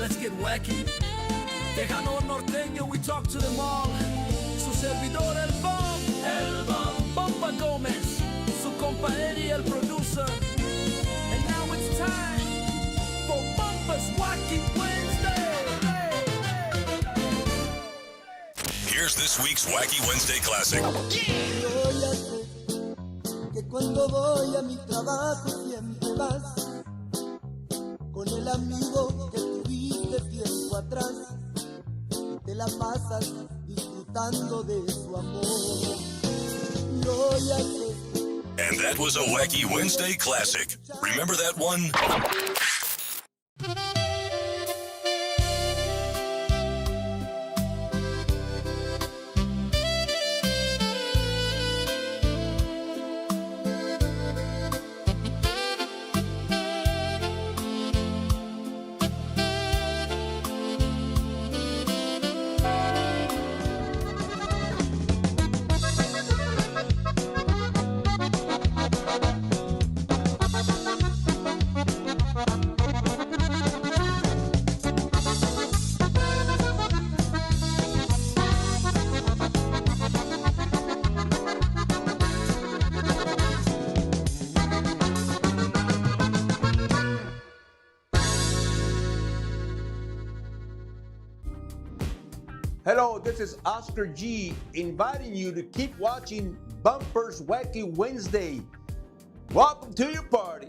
let's get wacky. Tejano norteño, we talk to them all. Su servidor el bomb, Bomba Gómez, su compa Eddie el producer. And now it's time for Bumpa's Wacky Wednesday. Here's this week's Wacky Wednesday Classic. Yo ya sé que cuando voy a mi trabajo siempre vas con el amigo que tuviste tiempo atrás y te la pasas disfrutando de su amor. Yo ya sé. And that was a Wacky Wednesday Classic. Remember that one? Hello, this is Oscar G, inviting you to keep watching Bumper's Wacky Wednesday. Welcome to your party.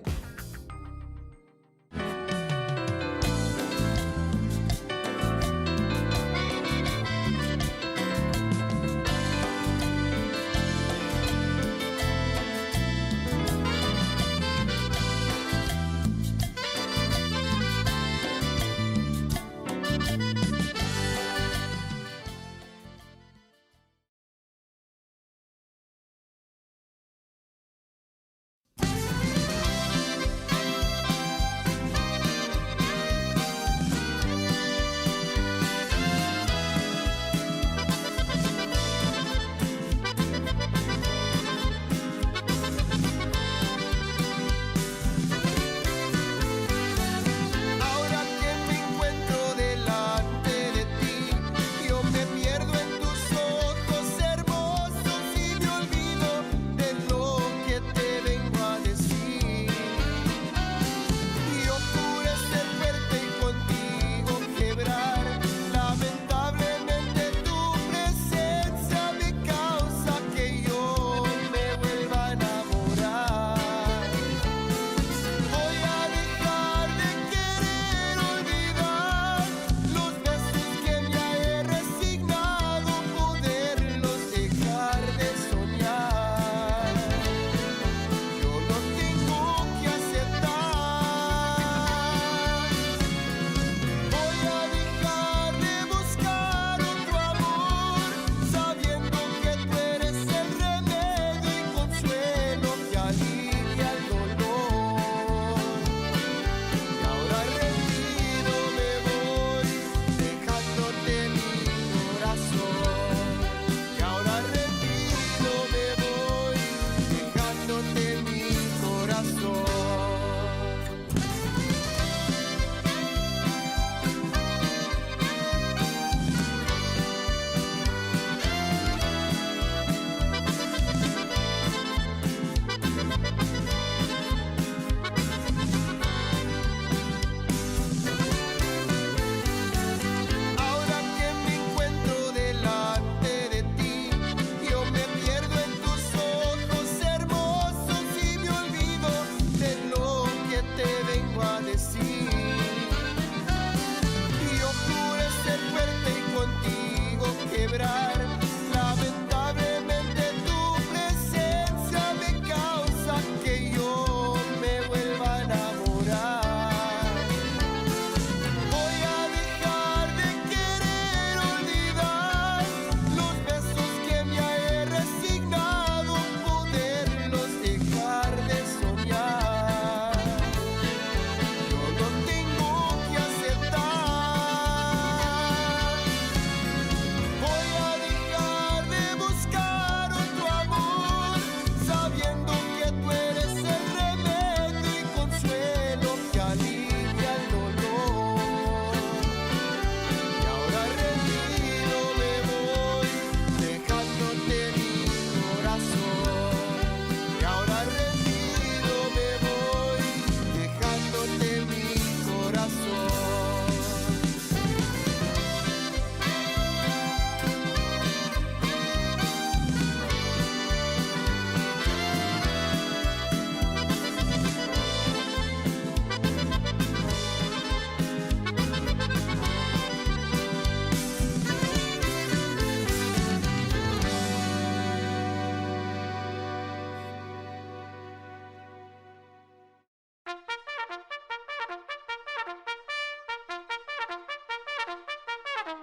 Wacky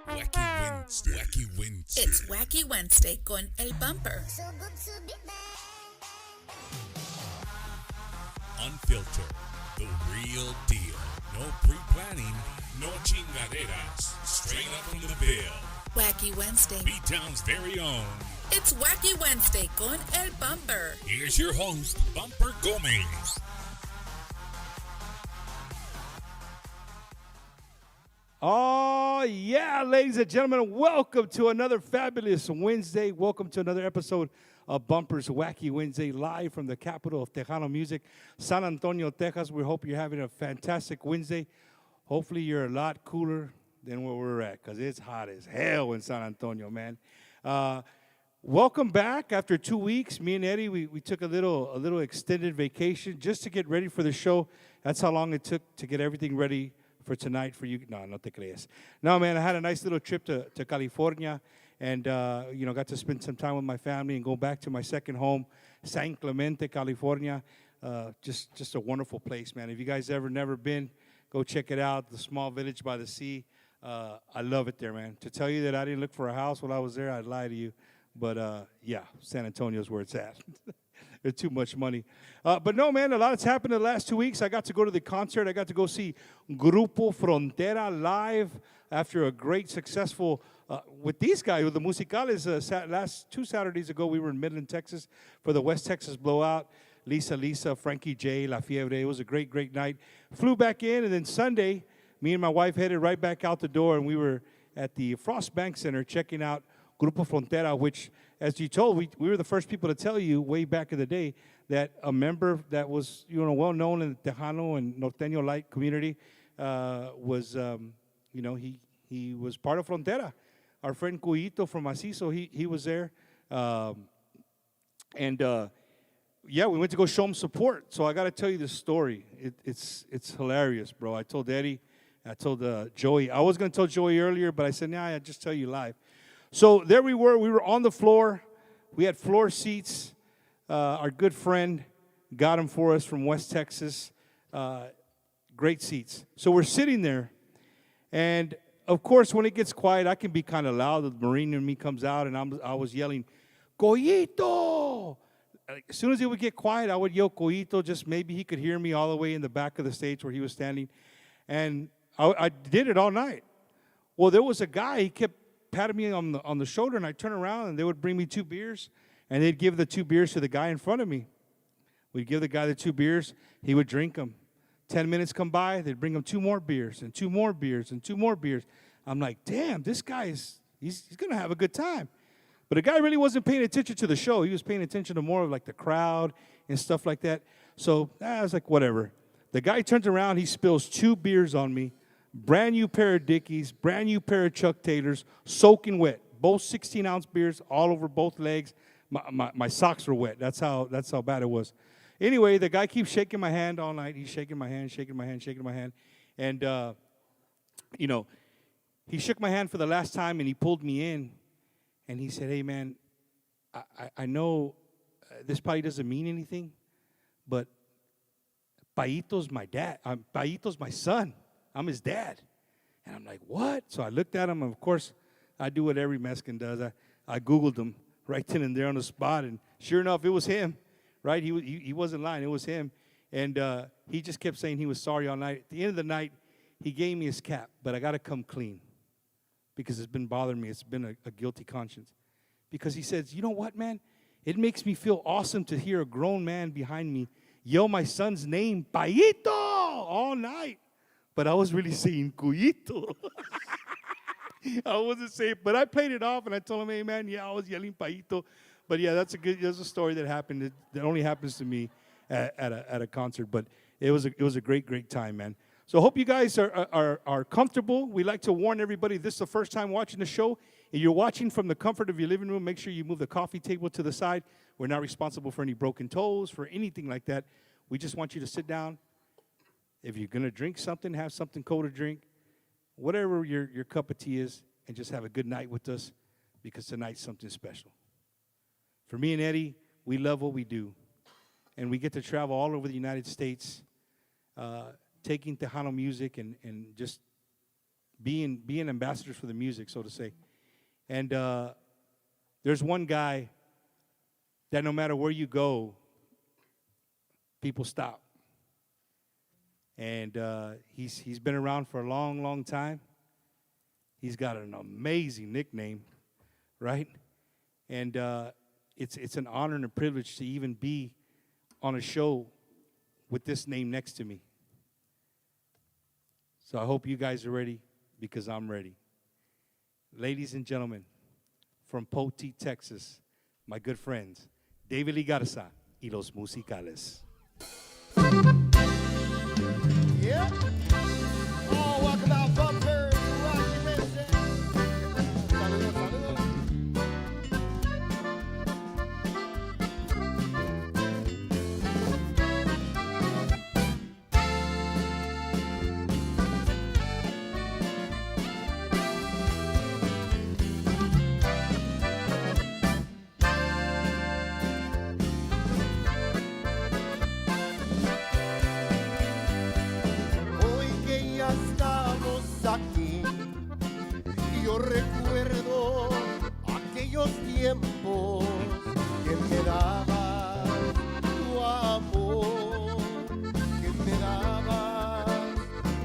Wednesday. Wacky Wednesday. It's Wacky Wednesday con El Bumper. Unfiltered. The real deal. No pre-planning. No chingaderas. Straight up from the bill. Wacky Wednesday. B-Town's very own. It's Wacky Wednesday con El Bumper. Here's your host, Bumper Gomez. Oh, yeah, ladies and gentlemen, welcome to another fabulous Wednesday. Welcome to another episode of Bumper's Wacky Wednesday, live from the capital of Tejano music, San Antonio, Texas. We hope you're having a fantastic Wednesday. Hopefully, you're a lot cooler than where we're at, because it's hot as hell in San Antonio, man. Welcome back. After 2 weeks, me and Eddie, we took a little extended vacation just to get ready for the show. That's how long it took to get everything ready for tonight for you. No te creas. No, man, I had a nice little trip to California and, got to spend some time with my family and go back to my second home, San Clemente, California. Just a wonderful place, man. If you guys never been, go check it out, the small village by the sea. I love it there, man. To tell you that I didn't look for a house while I was there, I'd lie to you. But, San Antonio's where it's at. There's too much money. But no, man, a lot has happened in the last 2 weeks. I got to go to the concert. I got to go see Grupo Frontera live after a great, successful, with these guys, with the Musicales. Last 2 Saturdays ago, we were in Midland, Texas for the West Texas Blowout. Lisa, Frankie J, La Fiebre. It was a great, great night. Flew back in, and then Sunday, me and my wife headed right back out the door, and we were at the Frost Bank Center checking out Grupo Frontera, which, as you told, we were the first people to tell you way back in the day that a member that was, well known in the Tejano and Norteño light community was, he was part of Frontera. Our friend Cuyito from Macizo, he was there. We went to go show him support. So I got to tell you this story. It's hilarious, bro. I told Eddie, I told Joey. I was going to tell Joey earlier, but I said, nah, I'll just tell you live. So there we were on the floor. We had floor seats. Our good friend got them for us from West Texas. Great seats. So we're sitting there, and of course, when it gets quiet, I can be kind of loud. The Marine in me comes out, and I was yelling, Coyito! As soon as it would get quiet, I would yell Coyito, just maybe he could hear me all the way in the back of the stage where he was standing. And I did it all night. Well, there was a guy, he kept patted me on the shoulder, and I turn around, and they would bring me 2 beers, and they'd give the 2 beers to the guy in front of me. We'd give the guy the 2 beers. He would drink them. 10 minutes come by, they'd bring him 2 more beers, and 2 more beers, and 2 more beers. I'm like, damn, this guy he's going to have a good time. But the guy really wasn't paying attention to the show. He was paying attention to more of like the crowd and stuff like that. So I was like, whatever. The guy turns around, he spills 2 beers on me. Brand new pair of Dickies, brand new pair of Chuck Taylors, soaking wet. Both 16-ounce beers all over both legs. My socks were wet. That's how bad it was. Anyway, the guy keeps shaking my hand all night. He's shaking my hand. And, he shook my hand for the last time, and he pulled me in. And he said, hey, man, I know this probably doesn't mean anything, but Paito's my dad. Paito's my son. I'm his dad. And I'm like, what? So I looked at him, and of course, I do what every Mexican does. I Googled him right then and there on the spot, and sure enough, it was him, right? He wasn't lying. It was him. And he just kept saying he was sorry all night. At the end of the night, he gave me his cap, but I got to come clean because it's been bothering me. It's been a guilty conscience. Because he says, you know what, man? It makes me feel awesome to hear a grown man behind me yell my son's name, Paito, all night. But I was really saying Cuyito. I wasn't saying, but I played it off, and I told him, hey, man, I was yelling Paito. But, yeah, that's a story that happened. That only happens to me at a concert. But it was a great, great time, man. So I hope you guys are comfortable. We like to warn everybody, this is the first time watching the show. If you're watching from the comfort of your living room, make sure you move the coffee table to the side. We're not responsible for any broken toes, for anything like that. We just want you to sit down. If you're going to drink something, have something cold to drink. Whatever your cup of tea is, and just have a good night with us, because tonight's something special. For me and Eddie, we love what we do. And we get to travel all over the United States. taking Tejano music and just being ambassadors for the music, so to say. And there's one guy that no matter where you go, people stop. And he's been around for a long, long time. He's got an amazing nickname, right? And it's an honor and a privilege to even be on a show with this name next to me. So I hope you guys are ready, because I'm ready. Ladies and gentlemen, from Poteet, Texas, my good friends, David Lee Garza y los Musicales. Yeah. Oh, welcome out, bumpers. Wacky Wednesday. Saludos, saludos. Hoy que ya estamos aquí, yo recuerdo aquellos tiempos que me dabas tu amor, que me dabas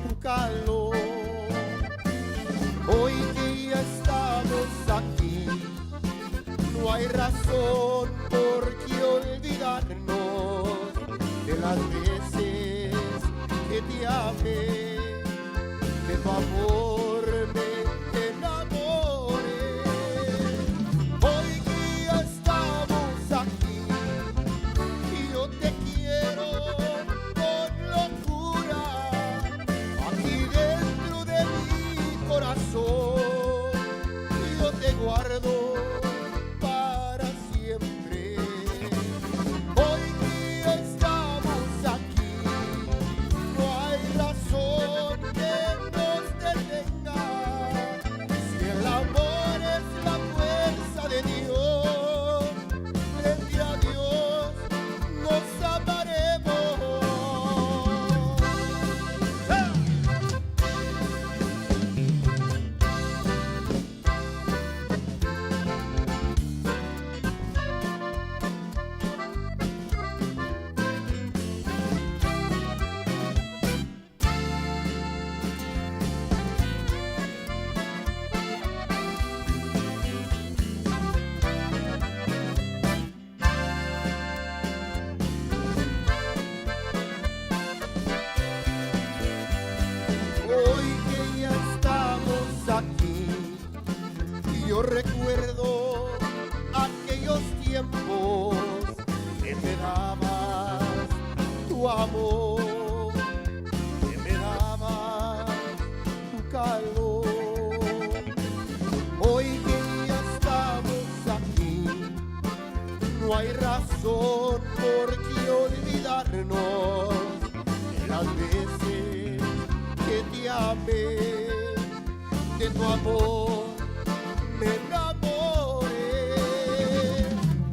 tu calor. Hoy que ya estamos aquí, no hay razón por qué olvidarnos de las veces que te amé, de tu amor me enamoré. Hoy que ya estamos aquí, y yo te quiero con locura, aquí dentro de mi corazón, y yo te guardo para siempre. Hoy que ya estamos aquí, no hay razón que nos detenga. Si el amor es la fuerza de Dios, frente a Dios nos amaremos. Hoy que ya estamos aquí, y yo recuerdo aquellos tiempos que me dabas tu amor, que me dabas tu calor. Hoy que ya estamos aquí, no hay razón por qué olvidarnos de las veces que te amé, de tu amor me enamoré.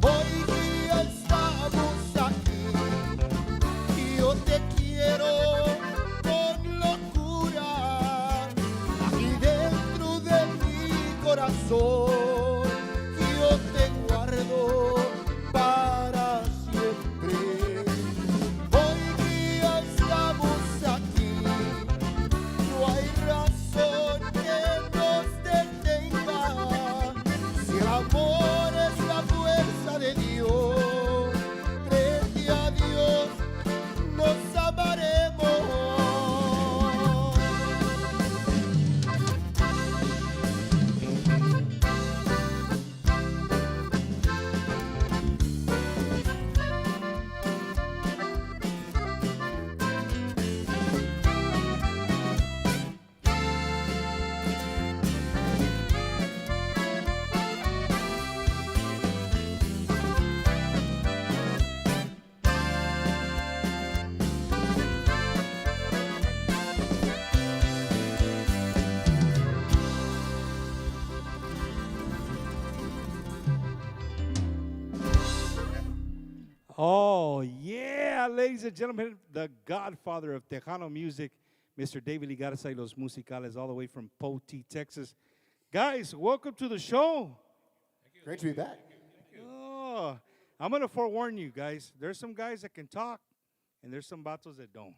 Hoy que ya estamos aquí, y yo te quiero con locura, aquí dentro de mi corazón, y yo te guardo para siempre. Hoy que ya estamos aquí, no hay razón que nos detenga. Si el amor es la fuerza de Dios, frente a Dios nos amaremos. Oh, yeah, yeah, ladies and gentlemen, the godfather of Tejano music, Mr. David Lee Garza y los Musicales, all the way from Poti, Texas. Guys, welcome to the show. Great to be back. Oh, I'm going to forewarn you guys. There's some guys that can talk, and there's some vatos that don't.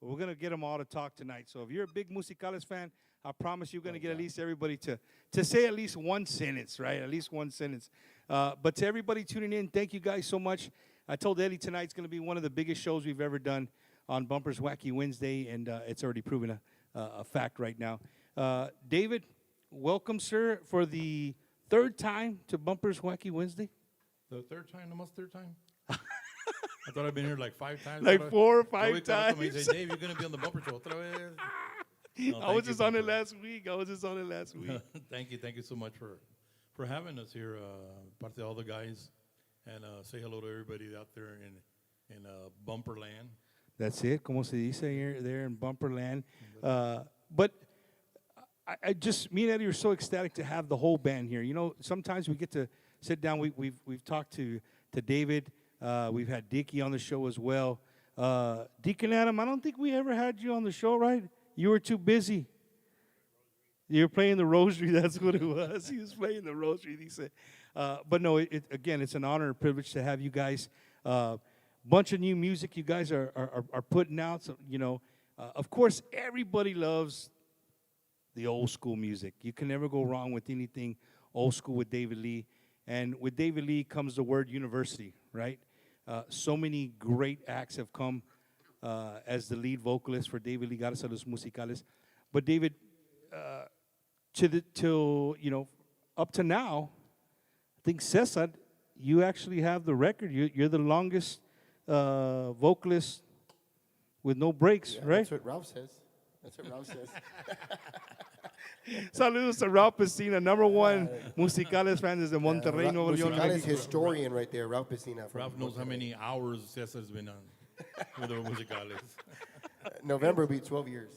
But we're going to get them all to talk tonight. So if you're a big Musicales fan, I promise you're going to get at least everybody to say at least one sentence, right? At least one sentence. But to everybody tuning in, thank you guys so much. I told Eddie tonight's going to be one of the biggest shows we've ever done on Bumpers Wacky Wednesday, and it's already proven a fact right now. David, welcome, sir, for the third time to Bumpers Wacky Wednesday. The third time, almost third time? I thought I'd been here like 5 times. Like 4 or 5 times. He said, Dave, you're going to be on the bumper show. Otra vez. No, I was just on it Bumper. last week. Thank you so much for having us here, parte de all the guys, and say hello to everybody out there in Bumper Land. That's it, como se dice here, there in Bumper Land. But I just, me and Eddie are so ecstatic to have the whole band here. You know, sometimes we get to sit down. We've talked to David. We've had Dickie on the show as well. Deacon Adam, I don't think we ever had you on the show, right? You were too busy. You were playing the rosary. That's what it was. He was playing the rosary. He said, but no, again, it's an honor and privilege to have you guys. Bunch of new music you guys are putting out. So, you know, of course, everybody loves the old school music. You can never go wrong with anything old school with David Lee. And with David Lee comes the word university, right? So many great acts have come as the lead vocalist for David Lee Garza los Musicales. But David, till you know, up to now, I think Cesar, you actually have the record. You're the longest vocalist with no breaks, right? That's what Ralph says. Saludos to Ralph Pesina, number one Musicales fan desde Monterrey, Nuevo León. Musicales historian right there, Ralph Pesina. Ralph knows how many hours Cesar's been on with the Musicales. November will be 12 years.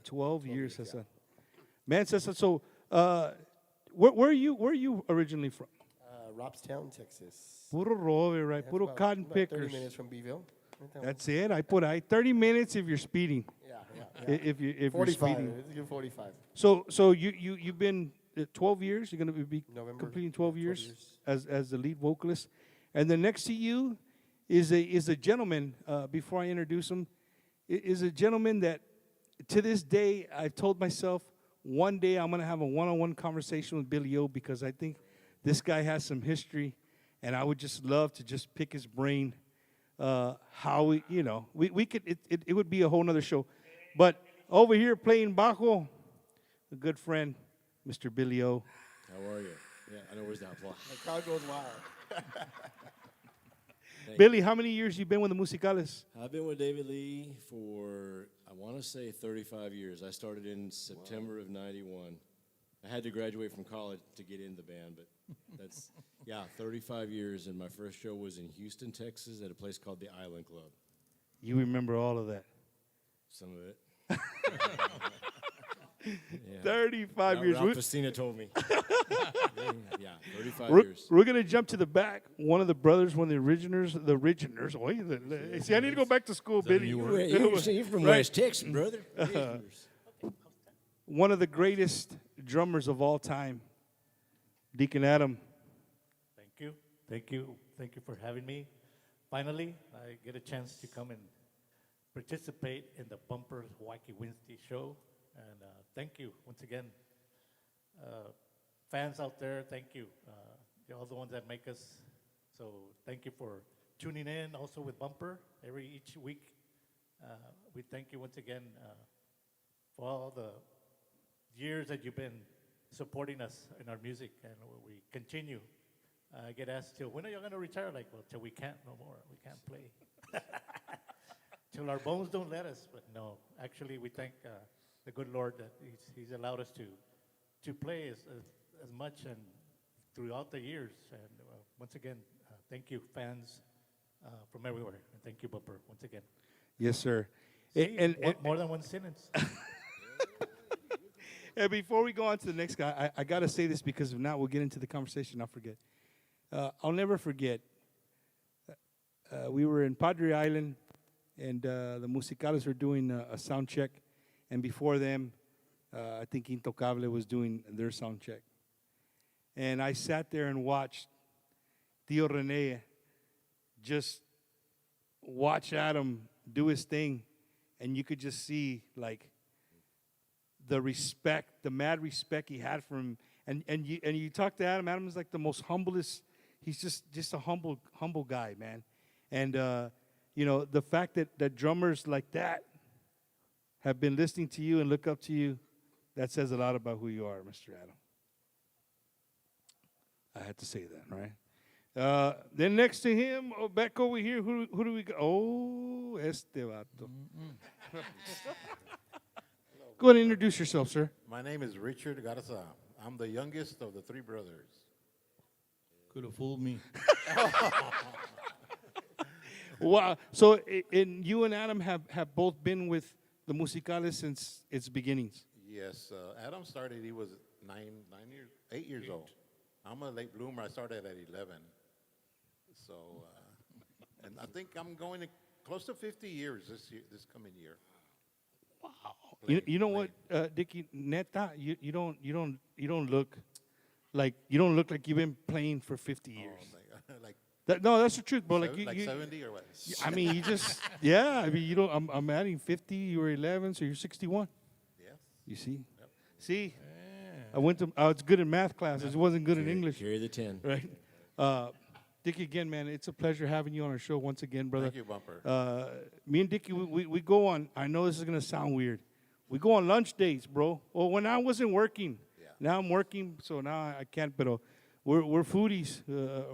12 years, Cesar. Man, Cesar, so where are you originally from? Robstown, Texas. Puro robe, right? That's Puro about- cotton about pickers. 30 minutes from Beeville. Right there. That's it. I put 30 minutes if you're speeding. Yeah. If you're 45. speeding. It's a good 45. So you've been 12 years. You're going to be November, completing 12 12 years, years. as the lead vocalist, and then next to you is a gentleman. Before I introduce him, is a gentleman that to this day I've told myself one day I'm going to have a one-on-one conversation with Billy O, because I think this guy has some history, and I would just love to just pick his brain. How we could it would be a whole nother show, but over here playing bajo, a good friend, Mr. Billy O. How are you? Yeah, I know where's that applause. The crowd goes wild. Billy, how many years you been with the Musicales? I've been with David Lee for, I want to say 35 years. I started in September of 91. I had to graduate from college to get in the band, but that's, 35 years. And my first show was in Houston, Texas at a place called the Island Club. You remember all of that. Some of it. 35 years. Ralph Pesina told me. 35 We're, years. we're going to jump to the back. One of the brothers, one of the originers. See, I need to go back to school, Billy. You're from Right. West Texas, brother. One of the greatest drummers of all time, Deacon Adam. Thank you for having me. Finally, I get a chance to come and participate in the Bumpers Wacky Wednesday show. And thank you once again. Fans out there, thank you. You're all the ones that make us. So thank you for tuning in also with Bumper each week. We thank you once again for all the years that you've been supporting us in our music, and we continue. I get asked till, when are you going to retire? Like, well, till we can't no more. We can't play. Till our bones don't let us. But no, actually, we thank the good Lord that He's allowed us to play as much and throughout the years. And once again, thank you, fans from everywhere. And thank you, Bumper, once again. Yes, sir. See, And more than one sentence. And before we go on to the next guy, I got to say this, because if not, we'll get into the conversation. I'll forget. I'll never forget. We were in Padre Island and the Musicales were doing a sound check, and before them, I think Intocable was doing their sound check. And I sat there and watched Tio Rene just watch Adam do his thing, and you could just see like the respect, the mad respect he had for him. And you talk to Adam. Adam is like the most humblest. He's just a humble guy, man. And you know, the fact that drummers like that have been listening to you and look up to you, that says a lot about who you are, Mr. Adam. I had to say that, right? Then next to him, back over here, who do we got? Oh, este vato. Go ahead and introduce yourself, sir. My name is Richard Garza. I'm the youngest of the three brothers. Could have fooled me. Wow. So you and Adam have both been with the Musicales since its beginnings. Yes, Adam started, he was 8 years old. I'm a late bloomer. I started at 11. So, and I think I'm going to close to 50 years this coming year. Wow. You know what, Dickie, neta, you don't look like you've been playing for 50 years. Oh, like No, that's the truth, bro. like Like 70 or what? I mean, you just yeah. I mean, you don't. I'm adding 50. You were 11, so you're 61. Yes. You see, see. I went to. I was good in math classes. Wasn't good in Carry- English. Carry the 10. Right. Dickie, again, man, it's a pleasure having you on our show once again, brother. Thank you, Bumper. Me and Dickie, we go on. I know this is gonna sound weird. We go on lunch dates, bro. Well, when I wasn't working, now I'm working, so now I can't. But we're foodies,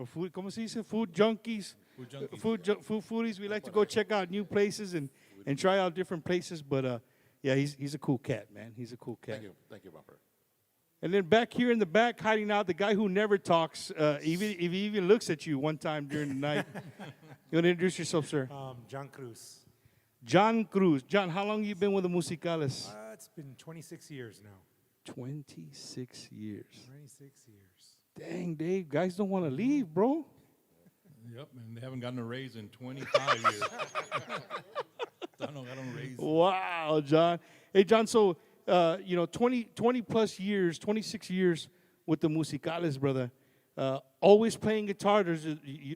food. ¿Cómo se dice? Food junkies. Food junkies. Food foodies. We like to go check out new places and try out different places. But yeah, he's a cool cat, man. He's a cool cat. Thank you, Bumper. And then back here in the back, hiding out, the guy who never talks, even if he even looks at you one time during the night. You want to introduce yourself, sir? John Cruz. John Cruz. John, how long you been with the Musicales? It's been 26 years now. 26 years. 26 years. Dang, Dave, guys don't want to leave, bro. Yep, and they haven't gotten a raise in 25 years. I don't got a raise. Wow, John. Hey, John, so, 20 plus years, 26 years with the Musicales, brother. Always playing guitar,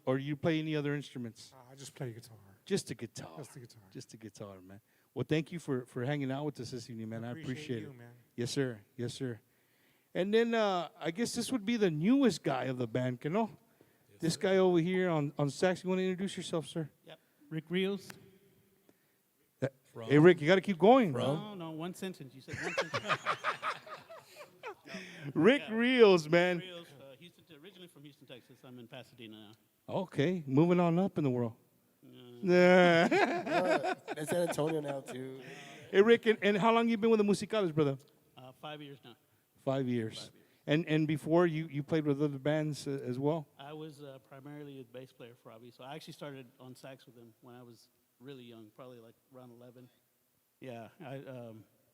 or you play any other instruments? I just play guitar. Just a guitar. Just the guitar. Just a guitar, man. Well, thank you for hanging out with us this evening, man. I appreciate you, it. man. Yes, sir. Yes, sir. And then I guess this would be the newest guy of the band, you know? This guy over here on sax. You want to introduce yourself, sir? Yep. Rick Rios. Hey, Rick, you got to keep going, bro. No, one sentence. You said one sentence. Rick Rios, man. Rios, originally from Houston, Texas. I'm in Pasadena now. Okay, moving on up in the world. In San Antonio now, too. Hey, Rick, and how long you been with the Musicales, brother? 5 years now. 5 years. And before, you played with other bands as well? I was primarily a bass player for Robbie. So I actually started on sax with him when I was really young, probably like around 11. Yeah, I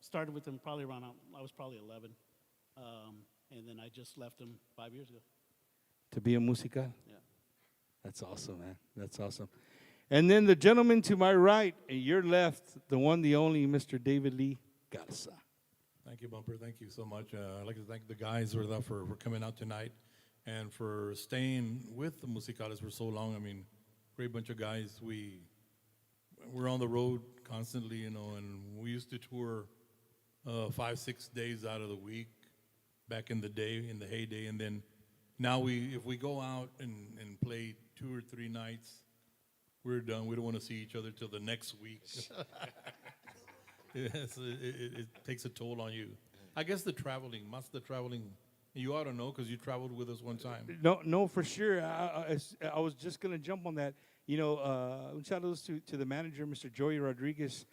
started with him probably around, I was probably 11. And then I just left him 5 years ago. To be a musical? Yeah. That's awesome, man. That's awesome. And then the gentleman to my right and your left, the one, the only, Mr. David Lee Garza. Thank you, Bumper. Thank you so much. I'd like to thank the guys for coming out tonight and for staying with the Musicales for so long. I mean, great bunch of guys. We're on the road constantly, and we used to tour 5-6 days out of the week back in the day, in the heyday, and then now if we go out and play 2 or 3 nights, we're done. We don't want to see each other till the next week. Yes, it takes a toll on you. I guess the traveling, you ought to know because you traveled with us one time. No, for sure. I was just going to jump on that. Shout out to the manager, Mr. Joey Rodriguez,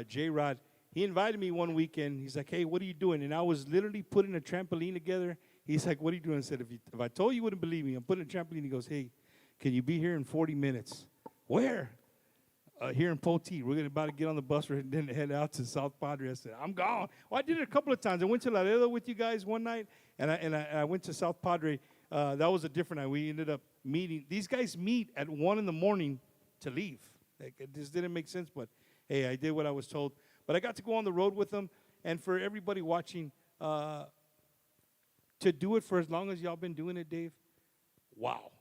J-Rod. He invited me one weekend. He's like, hey, what are you doing? And I was literally putting a trampoline together. He's like, what are you doing? I said, if I told you, you wouldn't believe me. I'm putting a trampoline. He goes, hey, can you be here in 40 minutes? Where? Here in Poteet. We're about to get on the bus and then head out to South Padre. I said, I'm gone. Well, I did it a couple of times. I went to Laredo with you guys one night, and I went to South Padre. That was a different night. We ended up meeting. These guys meet at 1 in the morning to leave. Like, it just didn't make sense, but hey, I did what I was told. But I got to go on the road with them, and for everybody watching, to do it for as long as y'all been doing it, Dave, wow.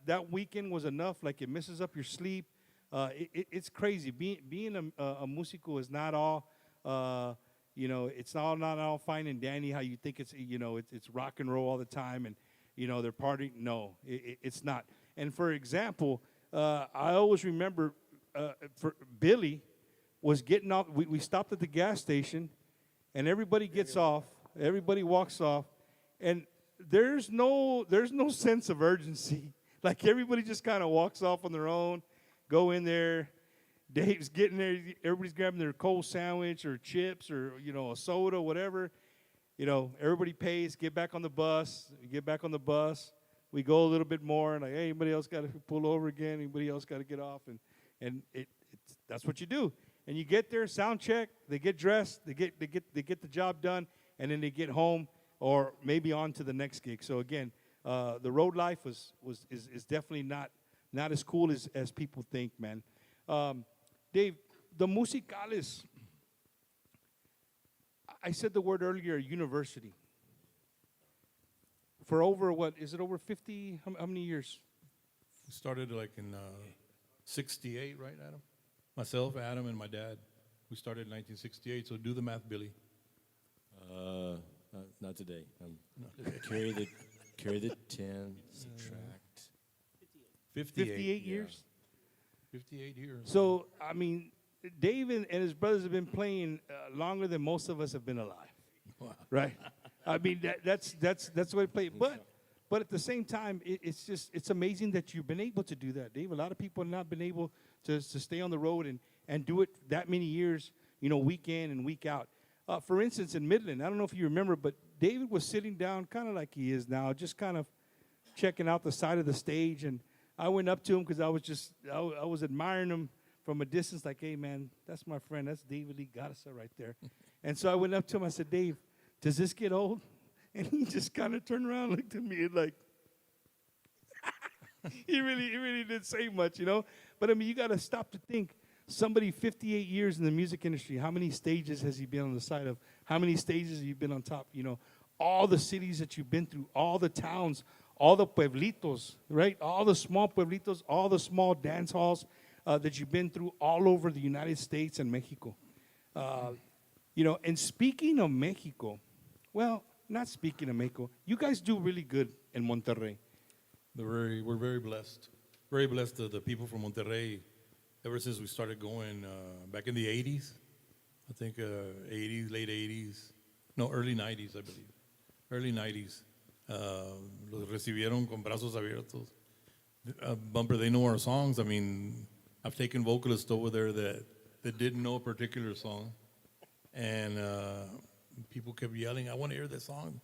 That weekend was enough. Like, it messes up your sleep. It's crazy. Being a musico is not all, it's not all fine and dandy how you think it's, it's rock and roll all the time and, they're partying. No, it's not. And for example, I always remember for Billy was getting off. We stopped at the gas station, and everybody gets off. Everybody walks off, and there's no sense of urgency. Like, everybody just kind of walks off on their own, go in there. Dave's getting there. Everybody's grabbing their cold sandwich or chips or, a soda, whatever. Everybody pays, get back on the bus. We go a little bit more, and like, hey, anybody else got to pull over again? Anybody else got to get off? And that's what you do. And you get there, sound check, they get dressed, they get the job done, and then they get home or maybe on to the next gig. So again, the road life is definitely not as cool as people think, man. Dave, the musicales, I said the word earlier, university. For over, what, is it over 50, how many years? We started like in 68, right, Adam? Myself, Adam, and my dad. We started in 1968, so do the math, Billy. Not today. Carry the 10, subtract. 58 years? 58 years. So, I mean, Dave and his brothers have been playing longer than most of us have been alive. Wow. Right? I mean, that's the way to play it. But at the same time, it's amazing that you've been able to do that, Dave. A lot of people have not been able to stay on the road and do it that many years, week in and week out. For instance, in Midland, I don't know if you remember, but David was sitting down kind of like he is now, just kind of checking out the side of the stage. And I went up to him because I was admiring him from a distance, like, hey, man, that's my friend. That's David Lee Garza right there. And so I went up to him. I said, Dave, does this get old? And he just kind of turned around and looked at me and like, he really didn't say much, But, I mean, you got to stop to think. Somebody 58 years in the music industry, how many stages has he been on the side of? How many stages have you been on top? All the cities that you've been through, all the towns, all the pueblitos, right? All the small pueblitos, all the small dance halls that you've been through all over the United States and Mexico. And speaking of Mexico, well, not speaking of Mexico, you guys do really good in Monterrey. We're very blessed. Very blessed to the people from Monterrey. Ever since we started going back in the 80s, I think 80s, late 80s, no, early 90s, I believe. Early 90s. Los recibieron con brazos abiertos. Bumper, they know our songs. I mean, I've taken vocalists over there that didn't know a particular song. And people kept yelling, I want to hear this song.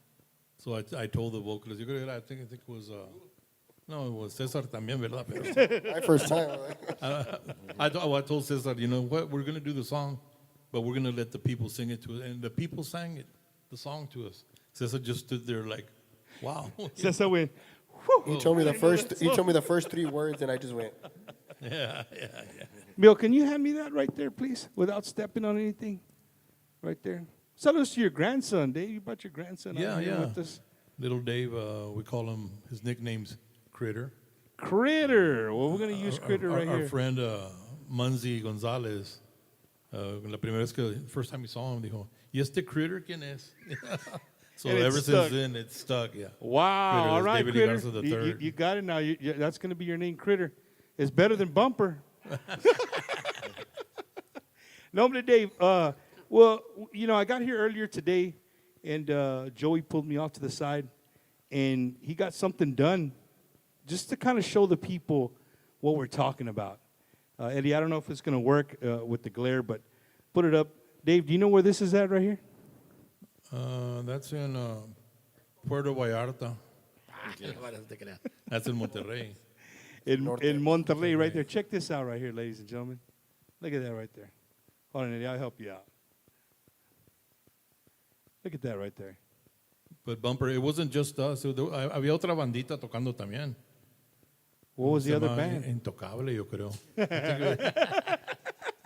So I told the vocalist, I think it was... No, it was Cesar también, ¿verdad? My first time. I told Cesar, you know what? We're going to do the song, but we're going to let the people sing it to us. And the people sang the song to us. Cesar just stood there like, wow. Cesar went, whew. He told me the first 3 words, and I just went. Yeah. Bill, can you hand me that right there, please, without stepping on anything? Right there. Salutes to your grandson, Dave. You brought your grandson out here with us. Little Dave, we call him, his nickname's Critter. Critter. Well, we're going to use Critter right here. Our friend Munzi Gonzalez, first time we saw him, dijo, ¿y este Critter quién es? So ever since then, it's stuck, yeah. Wow. Critter, all right, David Critter. Garza the third. You got it now. That's going to be your name, Critter. It's better than Bumper. No, but Dave, well, I got here earlier today, and Joey pulled me off to the side, and he got something done just to kind of show the people what we're talking about. Eddie, I don't know if it's going to work with the glare, but put it up. Dave, do you know where this is at right here? That's in Puerto Vallarta. That's in Monterrey. In Monterrey, right there. Check this out right here, ladies and gentlemen. Look at that right there. Hold on, Eddie, I'll help you out. Look at that right there. But Bumper, it wasn't just us. Había otra bandita tocando también. What was Se the other llamaba band? Intocable, yo creo.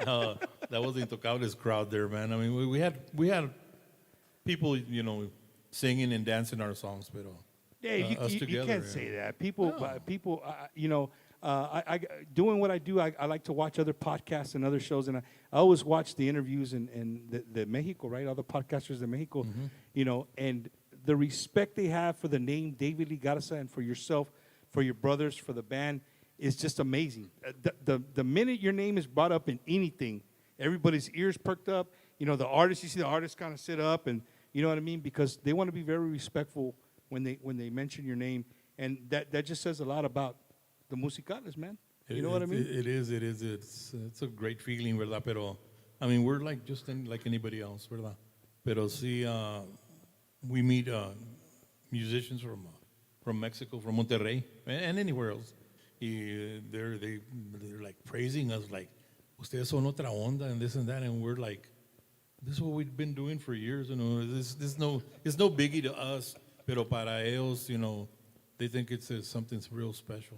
No, that was the Intocables crowd there, man. I mean, we had people, you know, singing and dancing our songs, but Yeah, us you together. can't yeah. say that. People, you know, doing what I do, I like to watch other podcasts and other shows, and I always watch the interviews in the Mexico, right? All the podcasters in Mexico, you know, and the respect they have for the name David Lee Garza and for yourself, for your brothers, for the band is just amazing. The minute your name is brought up in anything, everybody's ears perked up. You know, the artists, you see the artists kind of sit up, and you know what I mean, because they want to be very respectful when they mention your name, and that just says a lot about the musicales, man. You know what I mean? It is. It's a great feeling, ¿verdad? Pero, I mean, we're like just like anybody else, ¿verdad? Pero sí, we meet musicians from Mexico, from Monterrey, and anywhere else. Y they're like praising us, like, ustedes son otra onda, and this and that, and we're like, this is what we've been doing for years, you know. It's no biggie to us, pero para ellos, you know, they think it's something real special.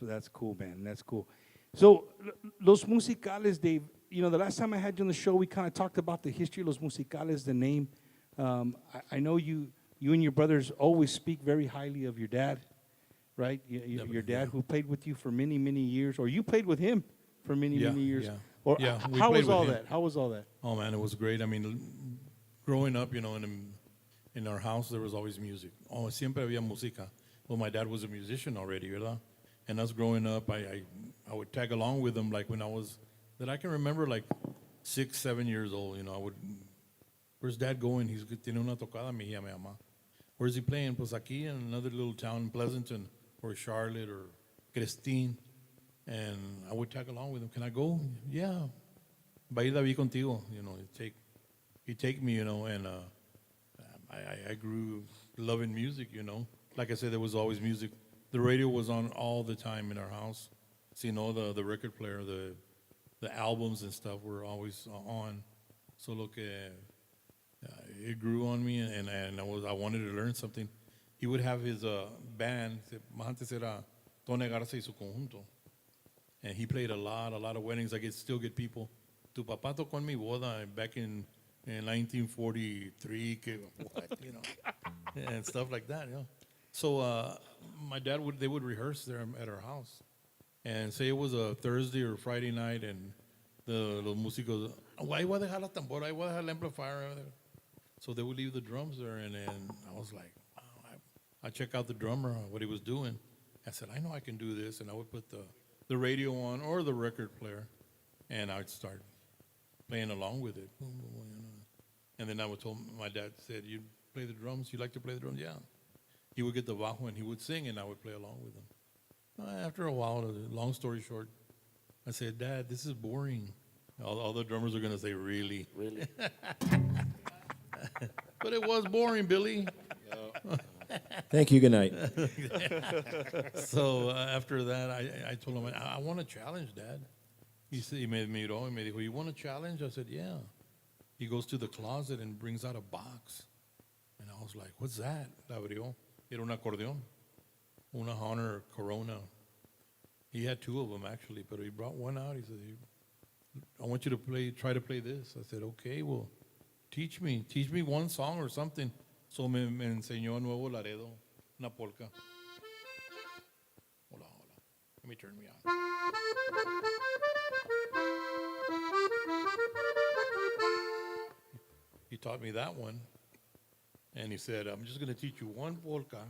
That's cool, man. That's cool. So, Los Musicales, Dave, you know, the last time I had you on the show, we kind of talked about the history of Los Musicales, the name. I know you and your brothers always speak very highly of your dad, right? Your dad who played with you for many, many years, or you played with him for many, many years. Yeah. Or Yeah, we how played was with all him. that? How was all that? Oh man, it was great. I mean, growing up, you know, in our house there was always music. Oh, siempre había música. Well, my dad was a musician already, ¿verdad? And us growing up, I would tag along with him, like when I can remember, like 6, 7 years old. You know, where's Dad going? He's tiene una tocada, me llama mi mamá. Where's he playing? Pues aquí in another little town in Pleasanton, or Charlotte, or Crestin. And I would tag along with him. Can I go? Yeah. Va a ir David contigo. You know, he'd take me, you know, and I grew loving music, you know. Like I said, there was always music. The radio was on all the time in our house. So, you know, the record player, the albums and stuff were always on. So, look, it grew on me, and I wanted to learn something. He would have his band, más antes era Tone Garza y su conjunto. And he played a lot of weddings. Still get people. Tu papá tocó en mi boda back in 1943, you know, and stuff like that, you know. So my dad they would rehearse there at our house, and say it was a Thursday or Friday night, and los músicos, ahí voy a dejar la tambora, ahí voy a dejar el amplifier. So they would leave the drums there, and I was like, wow. I check out the drummer, what he was doing. I said, I know I can do this, and I would put the radio on or the record player, and I would start playing along with it. And then I would tell my dad, said, you play the drums? You like to play the drums? Yeah. He would get the bajo and he would sing, and I would play along with him. After a while, long story short, I said, Dad, this is boring. All the drummers are going to say, really? Really? But it was boring, Billy. Thank you. Good night. So after that, I told him, I want to challenge, Dad. He said, he me dijo, you want a challenge? I said, yeah. He goes to the closet and brings out a box. And I was like, what's that? La abrió. Era un acordeón. Una Honor Corona. He had 2 of them, actually, but he brought one out. He said, I want you to try to play this. I said, okay, well, teach me one song or something. So me enseñó Nuevo Laredo, una polka. Hola. Let me turn me on. He taught me that one. And he said, I'm just going to teach you one polka.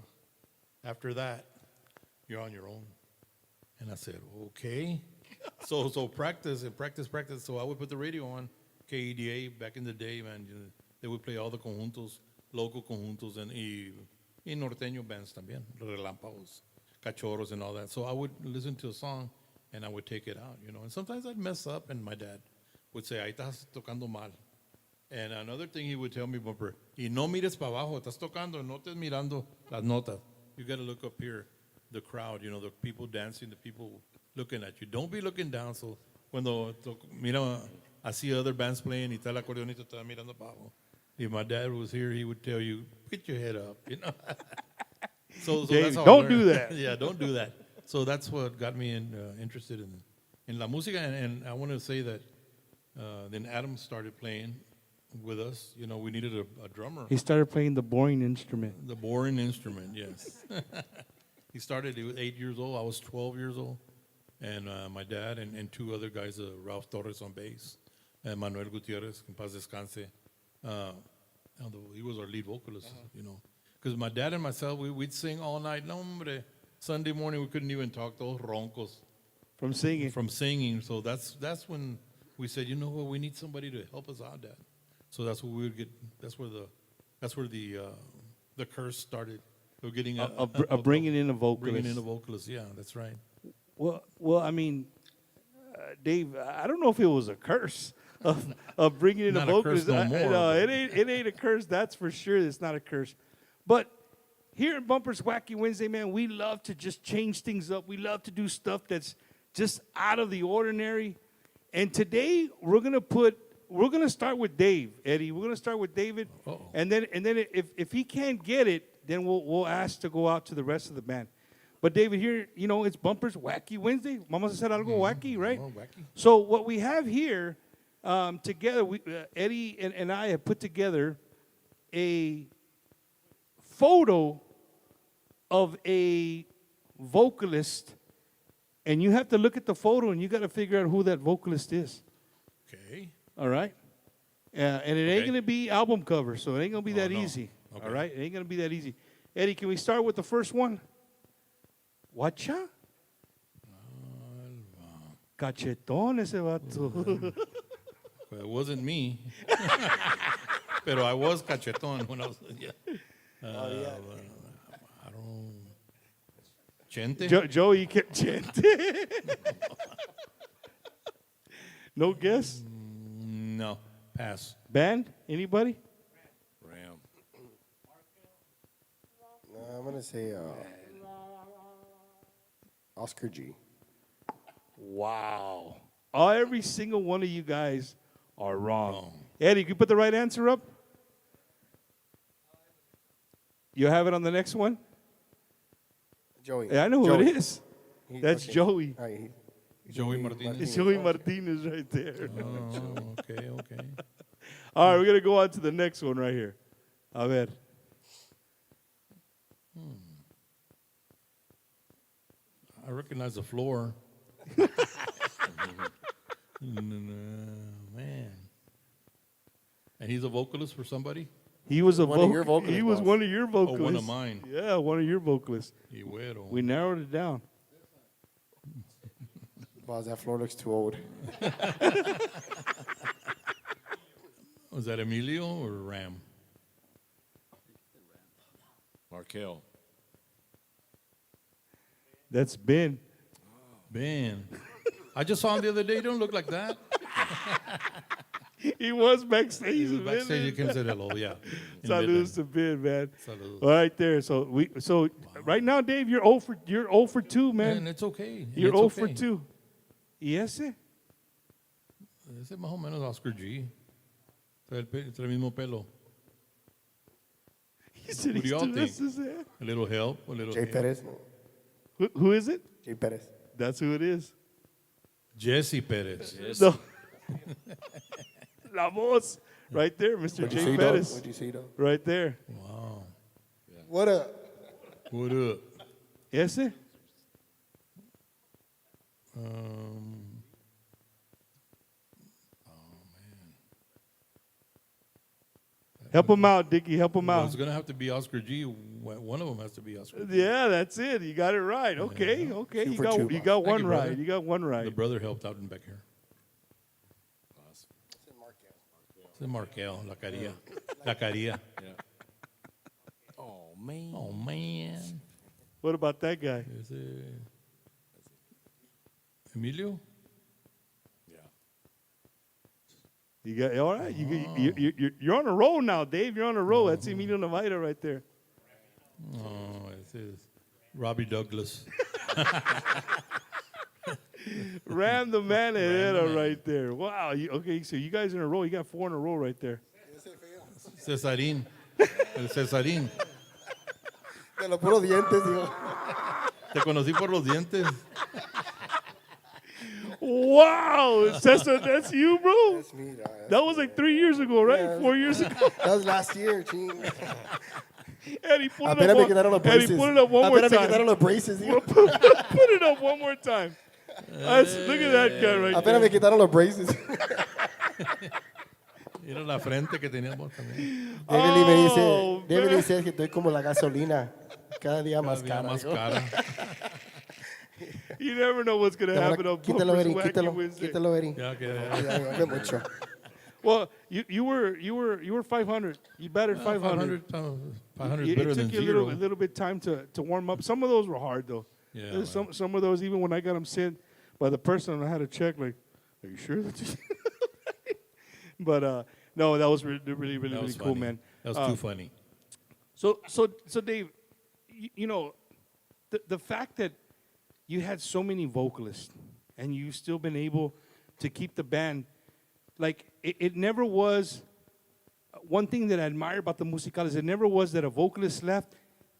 After that, you're on your own. And I said, okay. So practice. So I would put the radio on, KEDA, back in the day, man. They would play all the conjuntos, local conjuntos, and norteño bands también, relámpagos, cachorros, and all that. So I would listen to a song, and I would take it out, you know. And sometimes I'd mess up, and my dad would say, ahí estás tocando mal. And another thing he would tell me, Bumper, y no mires para abajo, estás tocando, no estés mirando las notas. You got to look up here, the crowd, you know, the people dancing, the people looking at you. Don't be looking down. So cuando mira, I see other bands playing, y está el acordeonista, está mirando para abajo. If my dad was here, he would tell you, get your head up, you know. So Dave, that's how don't I do learned. that. Yeah, don't do that. So that's what got me interested in la música. And I want to say that then Adam started playing with us. You know, we needed a drummer. He started playing the boring instrument. The boring instrument, yes. He started, he was 8 years old. I was 12 years old. And my dad and two other guys, Ralph Torres on bass, and Manuel Gutierrez, que en paz descanse. He was our lead vocalist, you know. Because my dad and myself, we'd sing all night. No, hombre. Sunday morning, we couldn't even talk, those roncos. From singing. From singing. So that's when we said, you know what, we need somebody to help us out, Dad. So that's what we would get. That's where the curse started. We're getting bringing in a vocalist. Bringing in a vocalist. Yeah, that's right. Well, I mean, Dave, I don't know if it was a curse of bringing in a vocalist. Not a curse no more. No, it ain't a curse. That's for sure. It's not a curse. But here at Bumpers Wacky Wednesday, man, we love to just change things up. We love to do stuff that's just out of the ordinary. And today we're gonna start with Dave, Eddie. We're gonna start with David, and then if he can't get it, then we'll ask to go out to the rest of the band. But David, here, you know, it's Bumpers Wacky Wednesday. Vamos a hacer algo wacky, right? Oh, wacky. So what we have here together, Eddie and I have put together a photo of a vocalist, and you have to look at the photo and you got to figure out who that vocalist is. Okay. All right? And it ain't going to be album cover, so it ain't going to be that easy. Okay. All right? It ain't going to be that easy. Eddie, can we start with the first one? Wacha? Cachetón ese vato. Well, it wasn't me. Pero I was cachetón when I was, yeah. I don't. Chente? Joey kept Chente. No guess? No. Pass. Band? Anybody? Ram. No, I'm going to say Oscar G. Wow. Every single one of you guys are wrong. Eddie, can you put the right answer up? You have it on the next one? Joey. Yeah, I know who Joey. it is. That's okay. Joey. All right, Joey Martinez. It's Joey Martinez right there. Oh, okay. All right, we're going to go on to the next one right here. A ver. I recognize the floor. Man. And he's a vocalist for somebody? He was one of your vocalists. He was one of your vocalists. Oh, one of mine. Yeah, one of your vocalists. Y güero. We narrowed it down. Boss, that floor looks too old. Was that Emilio or Ram? Markel. That's Ben. Ben. I just saw him the other day. He don't look like that. He was backstage. He was backstage. You can say hello, yeah. Saludos to Ben, man. Saludos. All right there. So right now, Dave, you're 0 for 2, man. And it's okay. You're it's 0 okay. for 2. ¿Y ese? Ese más o menos Oscar G. Trae el mismo pelo. He said What do he y'all still think? has his hair. A little help. A little Jay help. Perez. Who is it? Jay Perez. That's who it is. Jesse Perez. No. La voz. Right there, Mr. What'd you Jay see, Pettis. dog? What'd you see, dog? Right there. Wow. What up? What up? Ese? Help him out, Dickie. Help him Well, out. it's going to have to be Oscar G. One of them has to be Oscar G. Yeah, that's it. You got it right. Okay, okay. Two You for got, two, you boss. got Thank one you, right. brother. You got one The right. brother helped out in back here. It's Markel, La Caria. La Caria. Yeah. Oh, man. Oh, man. What about that guy? Is it Emilio? Yeah. You got all right. You're on a roll now, Dave. You're on a roll. That's Emilio Navaira right there. Oh, it is Robbie Douglas. Ram the man right there. Wow. Okay, so you guys in a row. You got 4 in a row right there. Cesarín. El Cesarín. De los puros dientes, digo. Te conocí por los dientes. Wow, Cesar, that's you, bro. That's me, dog. That's That was like 3 years ago, right? Yeah. 4 years ago. That was last year, ching. And he pulled it Apenas up. me quedaron los And he braces. put it up one more Apenas me time. quedaron los braces, Put it up one more time. Look at that guy right Apenas me there. quitaron los braces. Mira la frente que teníamos también. David Lee me Oh, dice, David man. Lee dice que estoy como la gasolina. Cada día más Cada día cara. más digo. cara. You never know what's going to happen on Quítalo, Bumpers Eri, Wacky quítalo, Wednesday. quítalo, Eri. Ya que Ya, ya, mucho. Well, you were 500. You batted 500. 500 is It better took than you a zero. little bit time to warm up. Some of those were hard though. Yeah, There's man. some of those, even when I got them sent by the person, I had to check like, are you sure that's you? But no, that was really That was cool, funny. man. That was too funny. So Dave, you know, the fact that you had so many vocalists and you've still been able to keep the band, like it never was. One thing that I admire about the Musicales, it never was that a vocalist left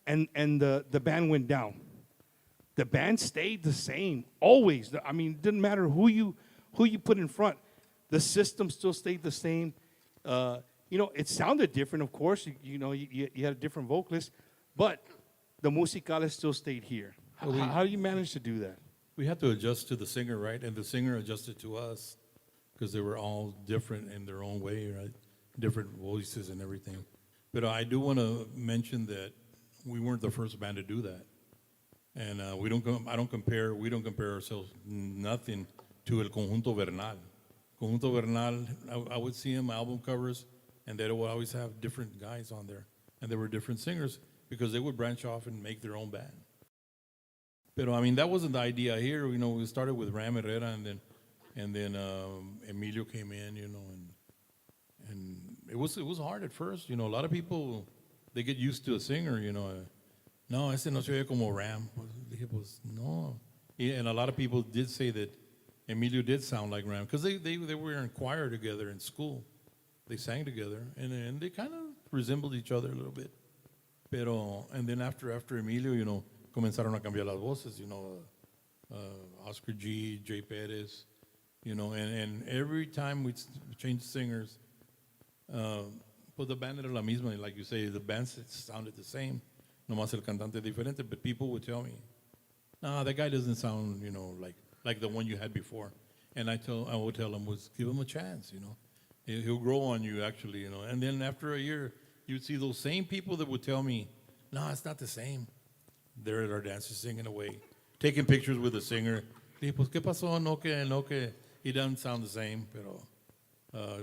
and the band went down. The band stayed the same always. I mean, it didn't matter who you put in front. The system still stayed the same. You know, it sounded different, of course. You know, you had a different vocalist, but the Musicales still stayed here. How do you manage to do that? We had to adjust to the singer, right? And the singer adjusted to us because they were all different in their own way, right? Different voices and everything. But I do want to mention that we weren't the first band to do that. And we don't compare ourselves nothing to El Conjunto Bernal. Conjunto Bernal, I would see them album covers, and they would always have different guys on there. And they were different singers because they would branch off and make their own band. But I mean, that wasn't the idea here. You know, we started with Ram Herrera, and then Emilio came in. You know, and it was hard at first. You know, a lot of people they get used to a singer. You know, no, ese no se oye como Ram. Dije, pues no. Yeah, and a lot of people did say that Emilio did sound like Ram because they were in choir together in school. They sang together, and they kind of resembled each other a little bit. Pero and then after Emilio, you know, comenzaron a cambiar las voces. You know, Oscar G, Jay Perez, you know, and every time we changed singers, pues the band era la misma. And like you say, the band sounded the same. Nomás el cantante diferente. But people would tell me, nah, that guy doesn't sound, you know, like the one you had before. And I would tell them, give him a chance, you know. He'll grow on you, actually, you know. And then after a year, you'd see those same people that would tell me, no, it's not the same. They're at our dances singing away, taking pictures with the singer. Dije, pues, ¿qué pasó? No que, he doesn't sound the same. Pero